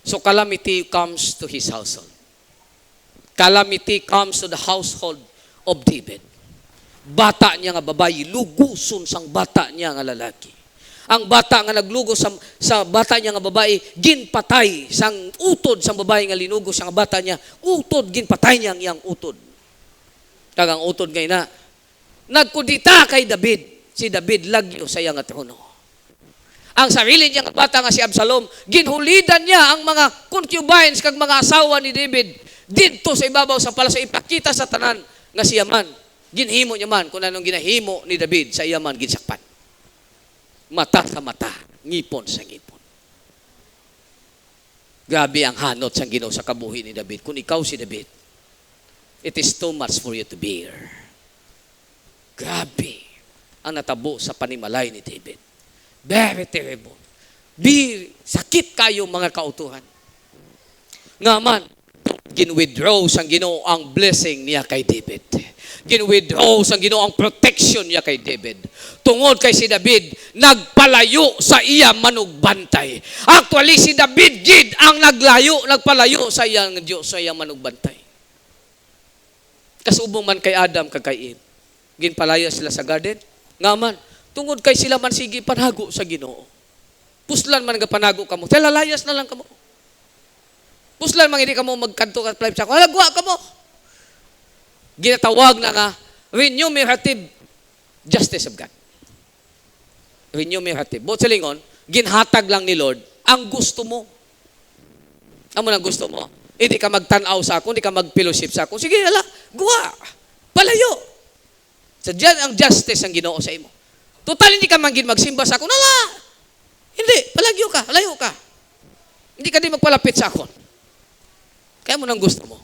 So, calamity comes to his household. Calamity comes to the household of David. Bata niya nga babayi, luguson sang bata niya nga lalaki. Ang bata nga naglugo sa bata niya nga babae, ginpatay sang utod sang babae nga linugo sa bata niya, utod, ginpatay niya ang iyang utod. Kagang utod ngayon na, nagkudita kay David, si David lagyo sa iyang trono. Ang sarili niya nga bata nga si Absalom, ginhulidan niya ang mga concubines kag mga asawa ni David didto sa ibabaw sa palasyo, ipakita sa tanan nga siya man, ginhimo niya man kung anong ginahimo ni David sa iya man ginsakpan. Mata sa mata, ngipon sa ngipon. Grabe ang hanot sa Ginoo sa kabuhi ni David. Kung ikaw si David, it is too much for you to bear. Grabe ang natabo sa panimalay ni David. Very terrible. Sakit kayo mga kautuhan. Nga man, gin-withdraw sang Ginoo ang blessing niya kay David. Gin-withdraw sang Ginoo ang protection niya kay David. Tungod kay si David, nagpalayo sa iya manugbantay. Actually, si David gid ang nagpalayo sa iyang Diyos, sa iyang manugbantay. Kasubong man kay Adam kag kay Eve. Ginpalayo sila sa garden. Nga man, tungod kay sila man sige panago sa Ginoo. Puslan man nga panago kamo. Telalayas na lang kamo. Puslan man hindi kamo magkanto ka live sa ko. Halagwa kamo. Ginatawag na nga remunerative justice of God. Remunerative. But sa lingon, ginhatag lang ni Lord ang gusto mo. Amo nang gusto mo. Hindi ka magtanaw sa ako, hindi ka mag-fellowship sa ako. Sige, ala, guwa. Palayo. So, dyan ang justice ang Ginoo sa imo. Total, hindi ka magsimba sa ako. Nala. Hindi, palagyo ka, layo ka. Hindi ka din magpalapit sa ako. Kaya mo nang gusto mo.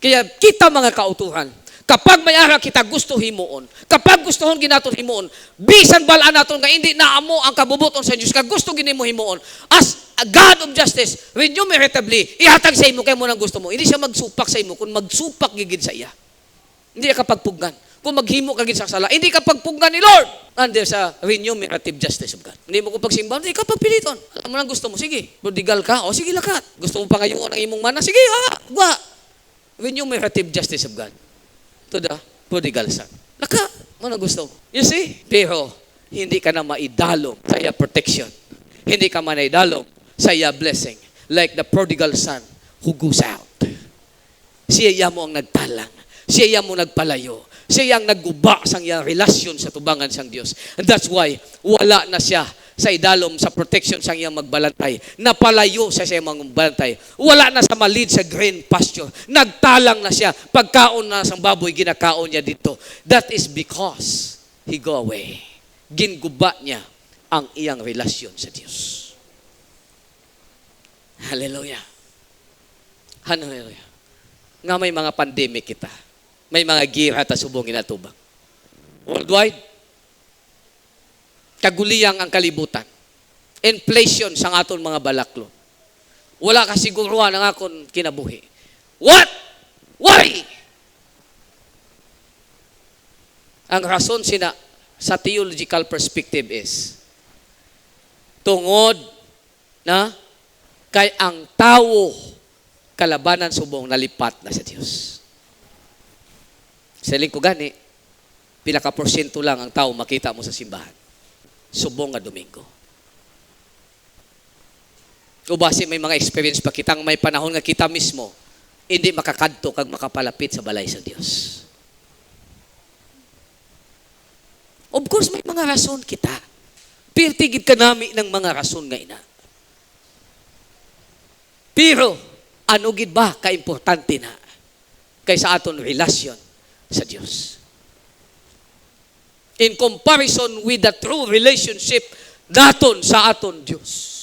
Kaya kita mga kautuhan, kapag may ara kita gusto himuon, kapag gustohon ginaton himuon, bisan balaan naton nga hindi naamo ang kabubuton sa Dios, kag gusto gini mo himuon, as a God of justice, renumeratively, ihatag sa imo kay mo nang gusto mo. Hindi siya magsupak sa imo, kung magsupak gigid sa iya. Hindi ka pagpuggan. Kung maghimo ka gid sa sala, hindi ka pagpuggan ni Lord. Under sa renumerative justice of God. Hindi mo ko pagsimba, hindi ka pagpiliton. Alam mo nang gusto mo, sige, prodigal ka, o sige lakat. Gusto mo pangayoon ang imong mana, sige, gwa. Renumerative justice of God to the prodigal son. Laka, ano gusto mo? You see? Pero, hindi ka na maidalom sa iya protection. Hindi ka maidalom sa iya blessing. Like the prodigal son who goes out. Siya mo ang nagtalang. Siya mo nagpalayo. Siya ang nagguba sa iyang relasyon sa tubangan sang Diyos. And that's why, wala na siya sa idalom sa protection sa iyang magbalantay. Napalayo sa siya magbalantay. Wala na sa malid sa green pasture. Nagtalang na siya. Pagkaon na sa baboy, ginakaon niya dito. That is because he go away. Ginguba niya ang iyang relasyon sa Diyos. Hallelujah. Hallelujah. Nga may mga pandemic kita. May mga gira ta subong ginatubang. Worldwide, kaguliyang ang kalibutan. Inflation sa aton mga balaklo. Wala kasiguruhan ang akon kinabuhi. What? Why? Ang rason sa theological perspective is tungod na kay ang tao kalabanan subong nalipat na sa Dios. Sa lingko gani, pila ka porsyento lang ang tao makita mo sa simbahan. Subong nga Domingo. O base may mga experience pa kitang may panahon nga kita mismo hindi makakadto kag makapalapit sa balay sa Dios. Of course, may mga rason kita. Pirtigid ka nami ng mga rason nga ina. Pero, ano gid ba kaimportante na kaysa aton relasyon sa Diyos? In comparison with the true relationship naton sa aton Diyos.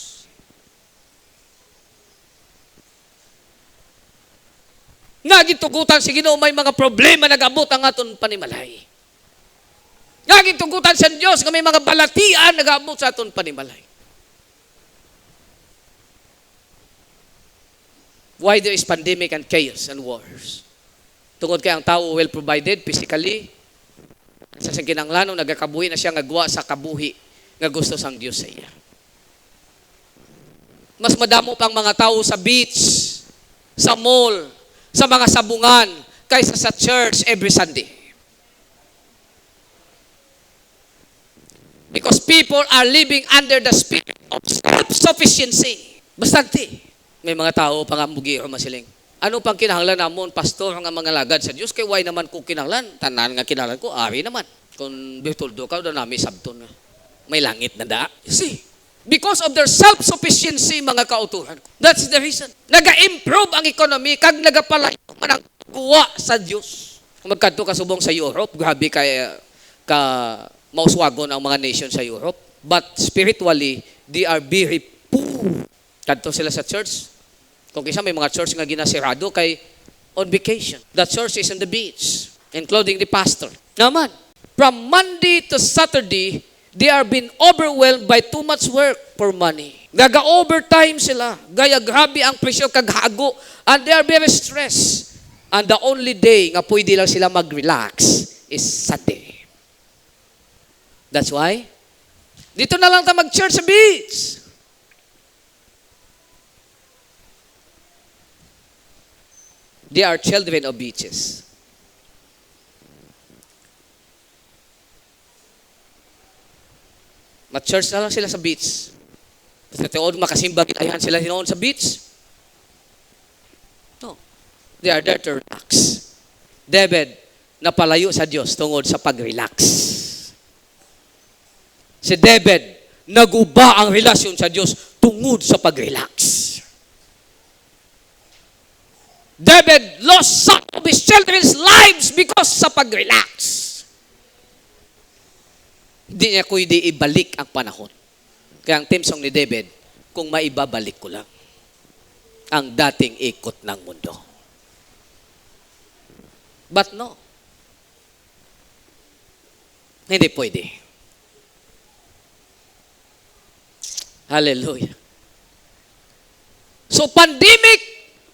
Nga gitugutan si Ginoo may mga problema nag-abot ang aton panimalay. Nga gitugutan sa Diyos nga may mga balatian nag-abot sa aton panimalay. Why there is pandemic and chaos and wars? Tungod kay ang tao well provided physically. Sa kinahanglan nagakabuhi na siya ngagwa sa kabuhi nga gusto sang Dios sa iya. Mas madamo pang mga tao sa beach, sa mall, sa mga sabungan kaysa sa church every Sunday. Because people are living under the spirit of self-sufficiency. Bastante. May mga tao pangamugiro masiling. Ano pang kinahanglan namon, pastor nga mga lagad sa Dios kay why naman ko kinahanglan? Tanan nga kinahanglan ko, ari naman. Kung bituldo ka, daw nami sabton nga. May langit na da. You see? Because of their self-sufficiency, mga kautuhan. That's the reason. Naga-improve ang economy kag nagapalayo man ang kuwa sa Dios. Kung magkadto ka subong sa Europe, grabe ka mauswagon ang mga nation sa Europe. But spiritually, they are very poor. Kadto sila sa church. Kung kisa may mga church nga ginasirado kay on vacation. The church is on the beach, including the pastor. Naman, from Monday to Saturday, they are being overwhelmed by too much work for money. Gaga-overtime sila. Gaya grabe ang presyo kaghago. And they are very stressed. And the only day nga pwede lang sila mag-relax is Sunday. That's why, dito na lang tayo mag-church sa beach. They are children of beaches. Ma-church na lang sila sa beach. Sa teod makasimba gitayan sila hinoon sa beach. No. They are there to relax. David, napalayo sa Diyos tungod sa pag-relax. Si David, naguba ang relasyon sa Diyos tungod sa pag-relax. David lost some of his children's lives because sa pag-relax. Hindi niya pwede ibalik ang panahon. Kaya ang theme song ni David, kung maibabalik ko lang ang dating ikot ng mundo. But no. Hindi pwede. Hallelujah. So pandemic,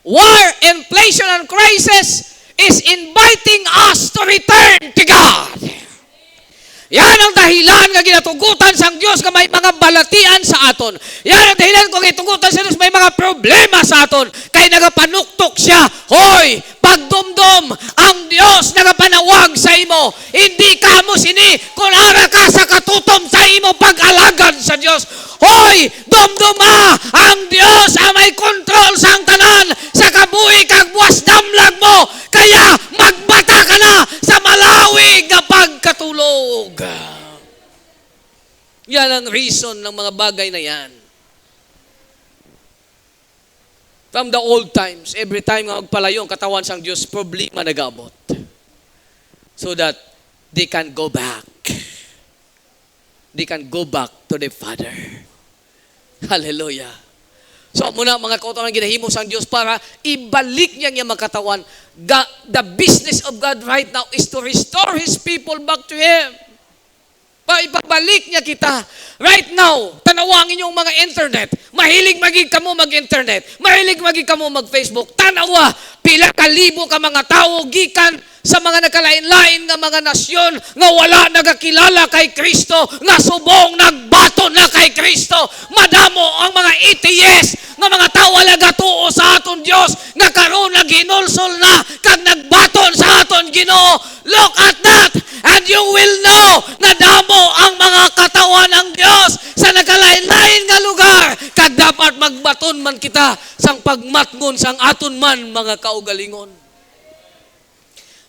war, inflation, and crisis is inviting us to return to God. Yan ang dahilan nga ginatugutan sang Dios nga may mga balatian sa aton. Yan ang dahilan kung itugutan sa Dios may mga problema sa aton. Kay nagapanuktok siya, hoy, pagdumdum, ang Dios nagapanawag sa imo. Hindi ka mo sini kung ara ka sa katutom sa imo pag-alagad sa Dios. Hoy, dumduma, ang Dios ang may kontrol sang tanan sa kabuhi kag buwas damlag mo. Kaya magbata ka na sa malawig na pagkatulog. Yan ang reason ng mga bagay na yan. From the old times, every time nga magpalayo ang katawan sang Diyos, problema nag-abot. So that they can go back they can go back to the Father. Hallelujah. So muna mga kautuan ginahimo sang Dios para ibalik niya ang makatawan. The business of God right now is to restore His people back to Him. Ipabalik niya kita. Right now, tanawangin yung mga internet. Mahilig magig kamo mag-internet. Mahilig magig kamo mag-Facebook. Tanawa, pila kalibo ka mga tao gikan sa mga nagkalain-lain nga mga nasyon nga wala nagakilala kay Kristo, nga subong nagbato na kay Kristo. Madamo ang mga atheist nga mga tao wala gatuo sa aton Dios nga karon naginulsol na kag nagbaton sa aton Ginoo. Look at that and you will know na damo ang mga katawan ng Dios sa nagkalain-lain nga lugar kag dapat magbaton man kita sang pagmatngon sang aton man mga kaugalingon.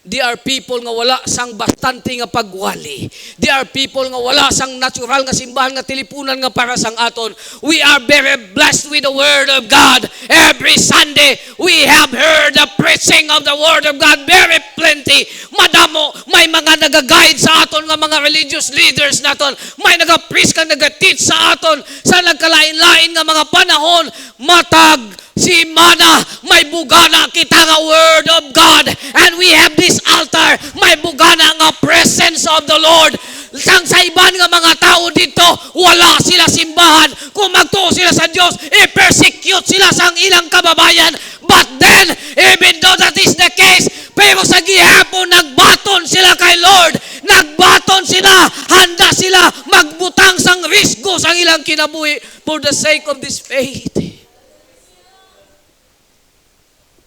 They are people nga wala sang bastante nga pagwali. They are people nga wala sang natural nga simbahan nga tilipunan nga para sang aton. We are very blessed with the Word of God. Every Sunday, we have heard the preaching of the Word of God very plenty. Madamo, may mga nag-guide sa aton nga mga religious leaders naton. May nag-preach ka, nag-teach sa aton sa nagkalain-lain nga mga panahon. Matag si Mana, may bugana kita nga Word of God. And we have this altar, may bugana nga presence of the Lord. Sang sa iban nga mga tao dito, wala sila simbahan. Kung magtuo sila sa Diyos, i-persecute sila sang ilang kababayan. But then, even though that is the case, pero sa gihapon, nagbaton sila kay Lord. Nagbaton sila, handa sila magbutang sang risgo sang ilang kinabuhi for the sake of this faith.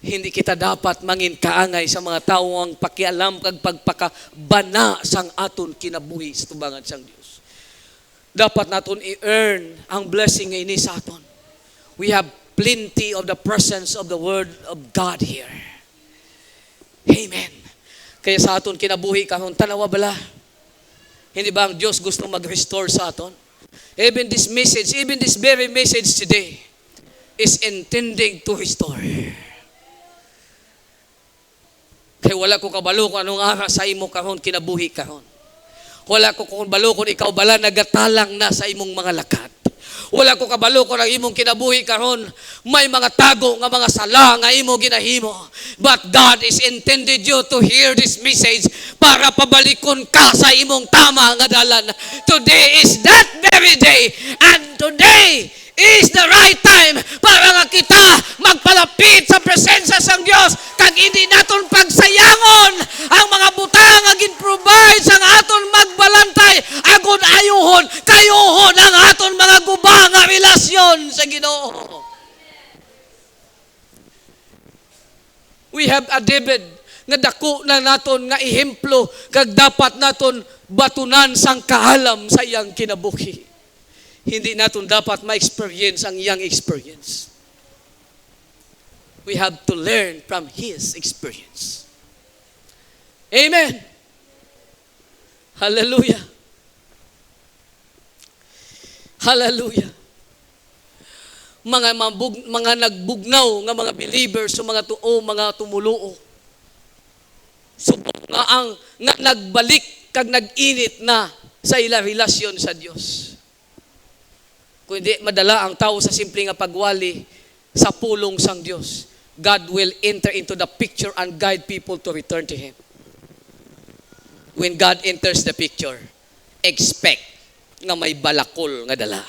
Hindi kita dapat mangin kaangay sa mga tao ang pakialam kag pagpakabana sang aton kinabuhi sa tubangan sang Dios. Dapat naton i-earn ang blessing nga ini sa aton. We have plenty of the presence of the Word of God here. Amen. Kaya sa aton kinabuhi kahon tanawa bala. Hindi ba ang Dios gusto mag-restore sa aton? Even this message, even this very message today is intending to restore. Kaya wala ko kabalo kung anong ara sa imo karon kinabuhi karon. Wala ko kabalo kung ikaw bala nagatalang na sa imong mga lakat. Wala ko kabalo kung ang imong kinabuhi karon may mga tago nga mga sala nga imo ginahimo. But God is intended you to hear this message para pabalikon ka sa imong tama nga dalan. Today is that very day, and today is the right time para nga kita magpalapit sa presensya sang Dios kag hindi naton pagsayangon ang mga butang nga gin-provide sang aton magbalantay agon ayuhon kayuhon ang aton mga guba nga relasyon sa Ginoo. We have a David nga dako na naton nga ehemplo kag dapat naton batunan sang kaalam sa iyang kinabuhi. Hindi natin dapat ma-experience ang iyang experience. We have to learn from his experience. Amen. Hallelujah. Hallelujah. Mga nagbugnaw nga mga believers, mga tuo, mga tumuluo. Subok nga ang nga nagbalik kag nag-init na sa ila relasyon sa Dios. Kung hindi madala ang tao sa simple nga pagwali sa pulong sang Dios, God will enter into the picture and guide people to return to Him. When God enters the picture, expect nga may balakol nga dala.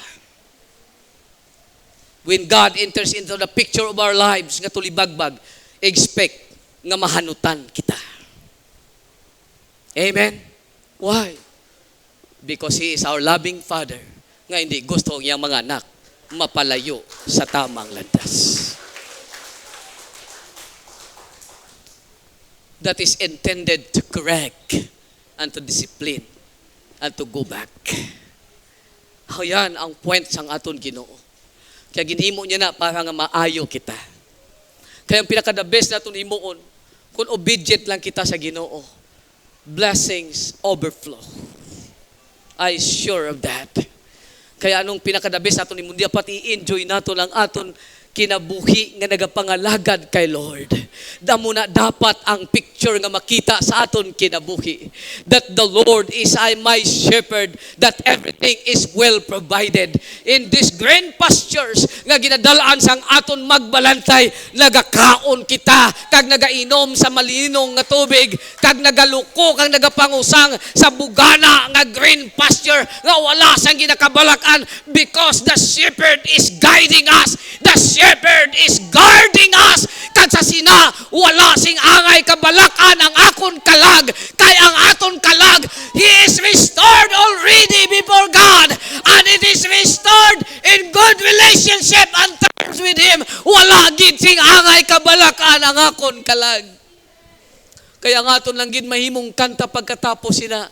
When God enters into the picture of our lives nga tulibagbag, expect nga mahanutan kita. Amen? Why? Because He is our loving Father nga hindi gusto niyang mga anak mapalayo sa tamang landas. That is intended to correct and to discipline and to go back. Yan ang point sang aton Ginoo. Kaya ginhimo niya na para nga maayo kita. Kaya ang pinaka-the best naton himuon, kung obedient lang kita sa Ginoo, blessings overflow. I sure of that. Kaya anong pinaka-the best naton himuon, dapat i-enjoy naton ang aton kinabuhi nga nagapangalagad kay Lord. Damo na dapat ang picture nga makita sa aton kinabuhi. That the Lord is my shepherd, that everything is well provided. In these green pastures nga ginadalaan sang aton magbalantay, nagakaon kita, kag nagainom sa malinong nga tubig, kag nagaluko, kag nagapangusang sa bugana nga green pasture nga wala sang ginakabalakan, because the shepherd is guiding us. The shepherd is guarding us. Kag sa sina, wala sing angay kabalakan ang akon kalag. Kay ang aton kalag, he is restored already before God. And it is restored in good relationship and terms with Him. Wala gid sing angay kabalakan ang akon kalag. Kaya nga aton lang gid mahimong kanta pagkatapos sina.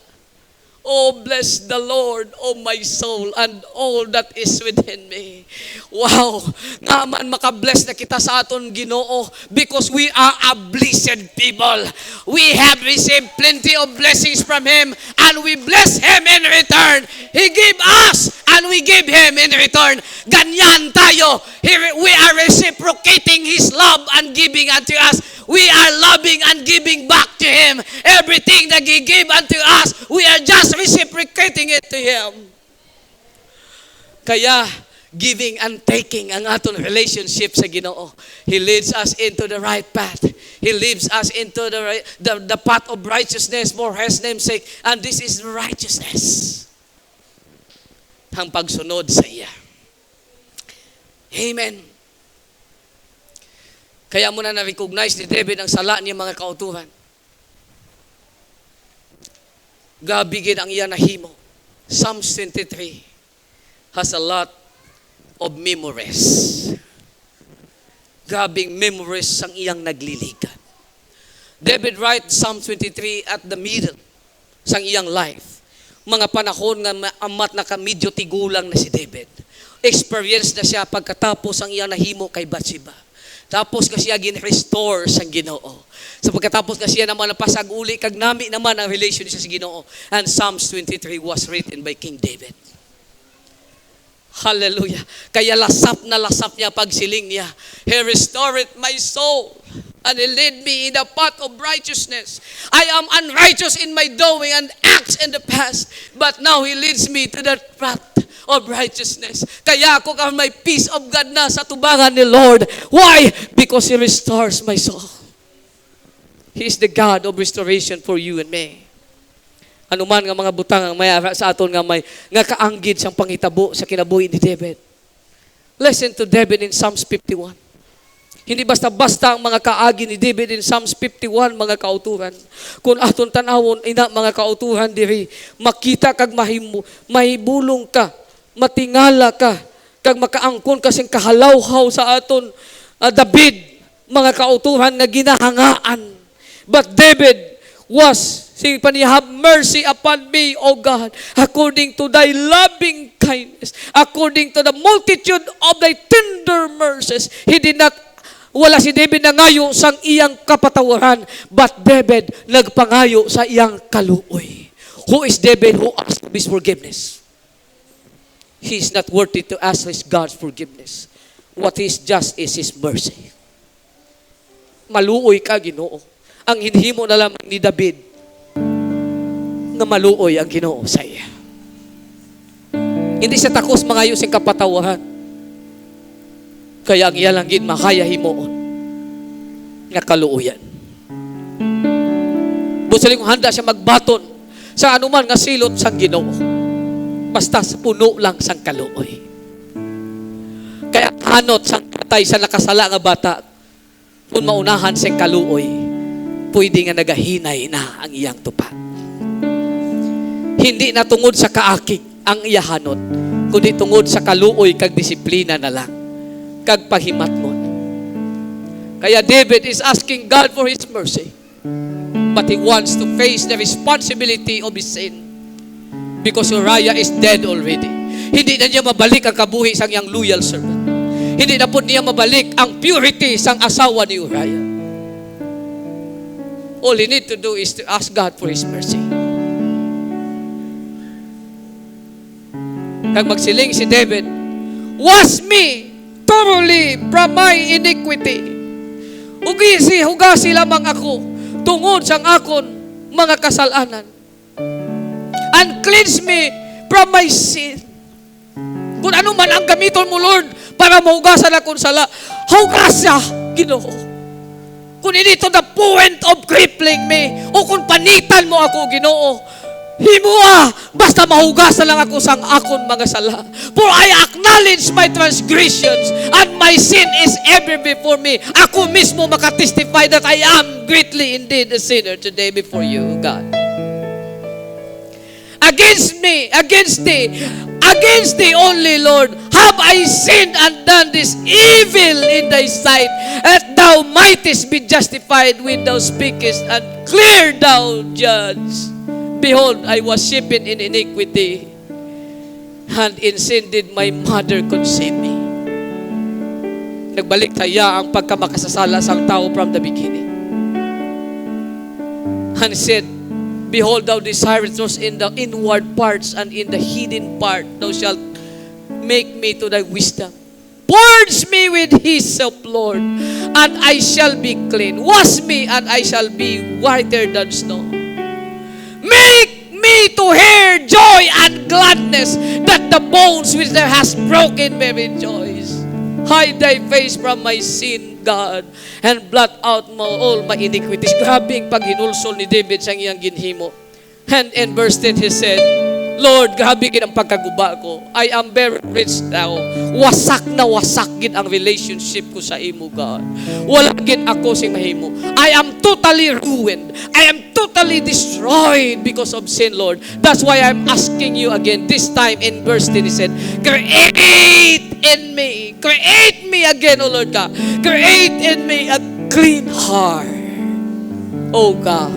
Oh, bless the Lord, oh my soul, and all that is within me. Wow! Nga man makabless na kita sa aton Ginoo, because we are a blessed people. We have received plenty of blessings from Him, and we bless Him in return. He gave us, and we give Him in return. Ganyan tayo. We are reciprocating His love and giving unto us. We are loving and giving back to Him. Everything that He gave unto us, we are just reciprocating it to Him. Kaya, giving and taking ang aton relationship sa Ginoo. He leads us into the right path. He leads us into the path of righteousness for His name's sake. And this is righteousness. Ang pagsunod sa iya. Amen. Kaya mo na na-recognize ni David ang sala niya mga kautuhan. Gabigin ang iya nahimo. Psalms 23 has a lot of memories. Gabing memories ang iyang nagliligan. David writes Psalm 23 at the middle sang iyang life. Mga panahon nga amat na medyo tigulang na si David. Experience na siya pagkatapos ang iyang nahimo kay Bathsheba. Tapos kasi gin-restore sa Ginoo. So pagkatapos kasi naman napasag-uli, kag nami naman ang relationship sa Ginoo. And Psalms 23 was written by King David. Hallelujah. Kaya lasap na lasap niya pagsiling niya. He restored my soul, and He led me in the path of righteousness. I am unrighteous in my doing and acts in the past, but now He leads me to that path of righteousness. Kaya ako may peace of God na sa tubangan ni Lord. Why? Because He restores my soul. He is the God of restoration for you and me. Ano man nga mga butang ang mayara sa aton nga may nga kaanggid siyang pangitabo sa kinabuhi ni David. Listen to David in Psalms 51. Hindi basta-basta ang mga kaagi ni David in Psalms 51, mga kauturan. Kung aton tanawon, ina mga kauturan diri, makita kag mahibulong ka, matingala ka, kag makaangkon kasing kahalawhaw sa aton David, mga kauturan nga ginahangaan. But David was saying, have mercy upon me, O God, according to thy loving kindness, according to the multitude of thy tender mercies. Wala si David nangayo sang iyang kapatawaran, but David nagpangayo sa iyang kaluoy. Who is David who asked his forgiveness? He is not worthy to ask his God's forgiveness. What is just is His mercy. Maluoy ka, Ginoo. Ang hinhimo na lamang ni David nga maluoy ang Ginoo sa iya. Hindi siya takos mangayo sing kapatawaran. Kaya ang iya lang gid makaya himuon nga kaluoyan. Busaling kung handa siya magbaton sa anuman nga silot sang Ginoo. Basta sa puno lang sang kaluoy. Kaya hanot sang patay sa nakasala nga bata, kung maunahan siyang kaluoy, pwede nga nagahinay na ang iyang tupa. Hindi na tungod sa kaakig ang iyahanot, kundi tungod sa kaluoy kag disiplina na lang, kag pahimatmon. Kaya David is asking God for His mercy, but he wants to face the responsibility of his sin, because Uriah is dead already. Hindi na niya mabalik ang kabuhi sang iyang loyal servant. Hindi na po niya mabalik ang purity sang asawa ni Uriah. All he need to do is to ask God for His mercy. Kag magsiling si David, wash me thoroughly from my iniquity. Hugasi lamang ako tungod sa akon mga kasalanan. And cleanse me from my sin. Kung ano man ang gamiton mo, Lord, para mahugasan akong sala, hugasa, Ginoo. Kung hindi to the point of crippling me, o kung panitan mo ako, Ginoo, himua, basta mahugasan lang ako sa akon mga sala. For I acknowledge my transgressions and my sin is ever before me. Ako mismo makatestify that I am greatly indeed a sinner today before you, God. Against thee only, Lord, have I sinned and done this evil in thy sight, that thou mightest be justified when thou speakest, and clear thou judge. Behold, I was shapen in iniquity, and in sin did my mother conceive me. Nagbalik taya ang pagkamakasasala sa tao from the beginning. And said, behold, thou desirest those in the inward parts, and in the hidden part thou shalt make me to thy wisdom. Purge me with hyssop, Lord, and I shall be clean. Wash me, and I shall be whiter than snow. Make me to hear joy and gladness, that the bones which thou hast broken may rejoice. Hide thy face from my sin, God, and blot out all my iniquities. Grabe ang paghinulsol ni David sa iyang ginhimo. And in verse 10 he said, Lord, grabe gid ang pagkaguba ko. I am very rich now. Wasak na wasak gid ang relationship ko sa imo, God. Wala gid ako sing mahimo. I am totally ruined. I am totally destroyed because of sin, Lord. That's why I'm asking you again. This time in verse 10 he said, create in me again, O Lord God. Create in me a clean heart, O God,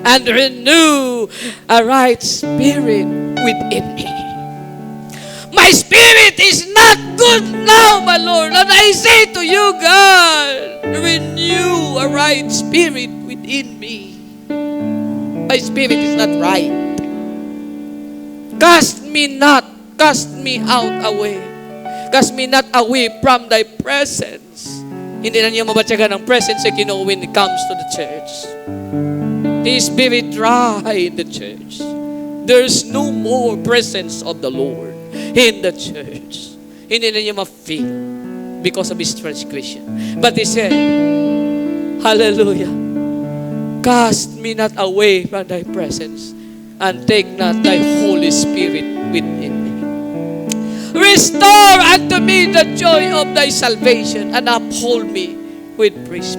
and renew a right spirit within me. My spirit is not good now, my Lord, and I say to you, God, renew a right spirit within me. My spirit is not right. Cast me out away. Cast me not away from thy presence. Hindi na niya mabatyagan ang presence sa Ginoo when it comes to the church. He is very dry in the church. There's no more presence of the Lord in the church. Hindi na niya ma-feel because of his transgression. But he said, hallelujah, cast me not away from thy presence, and take not thy Holy Spirit within me. Restore unto me the joy of thy salvation, and uphold me with praise.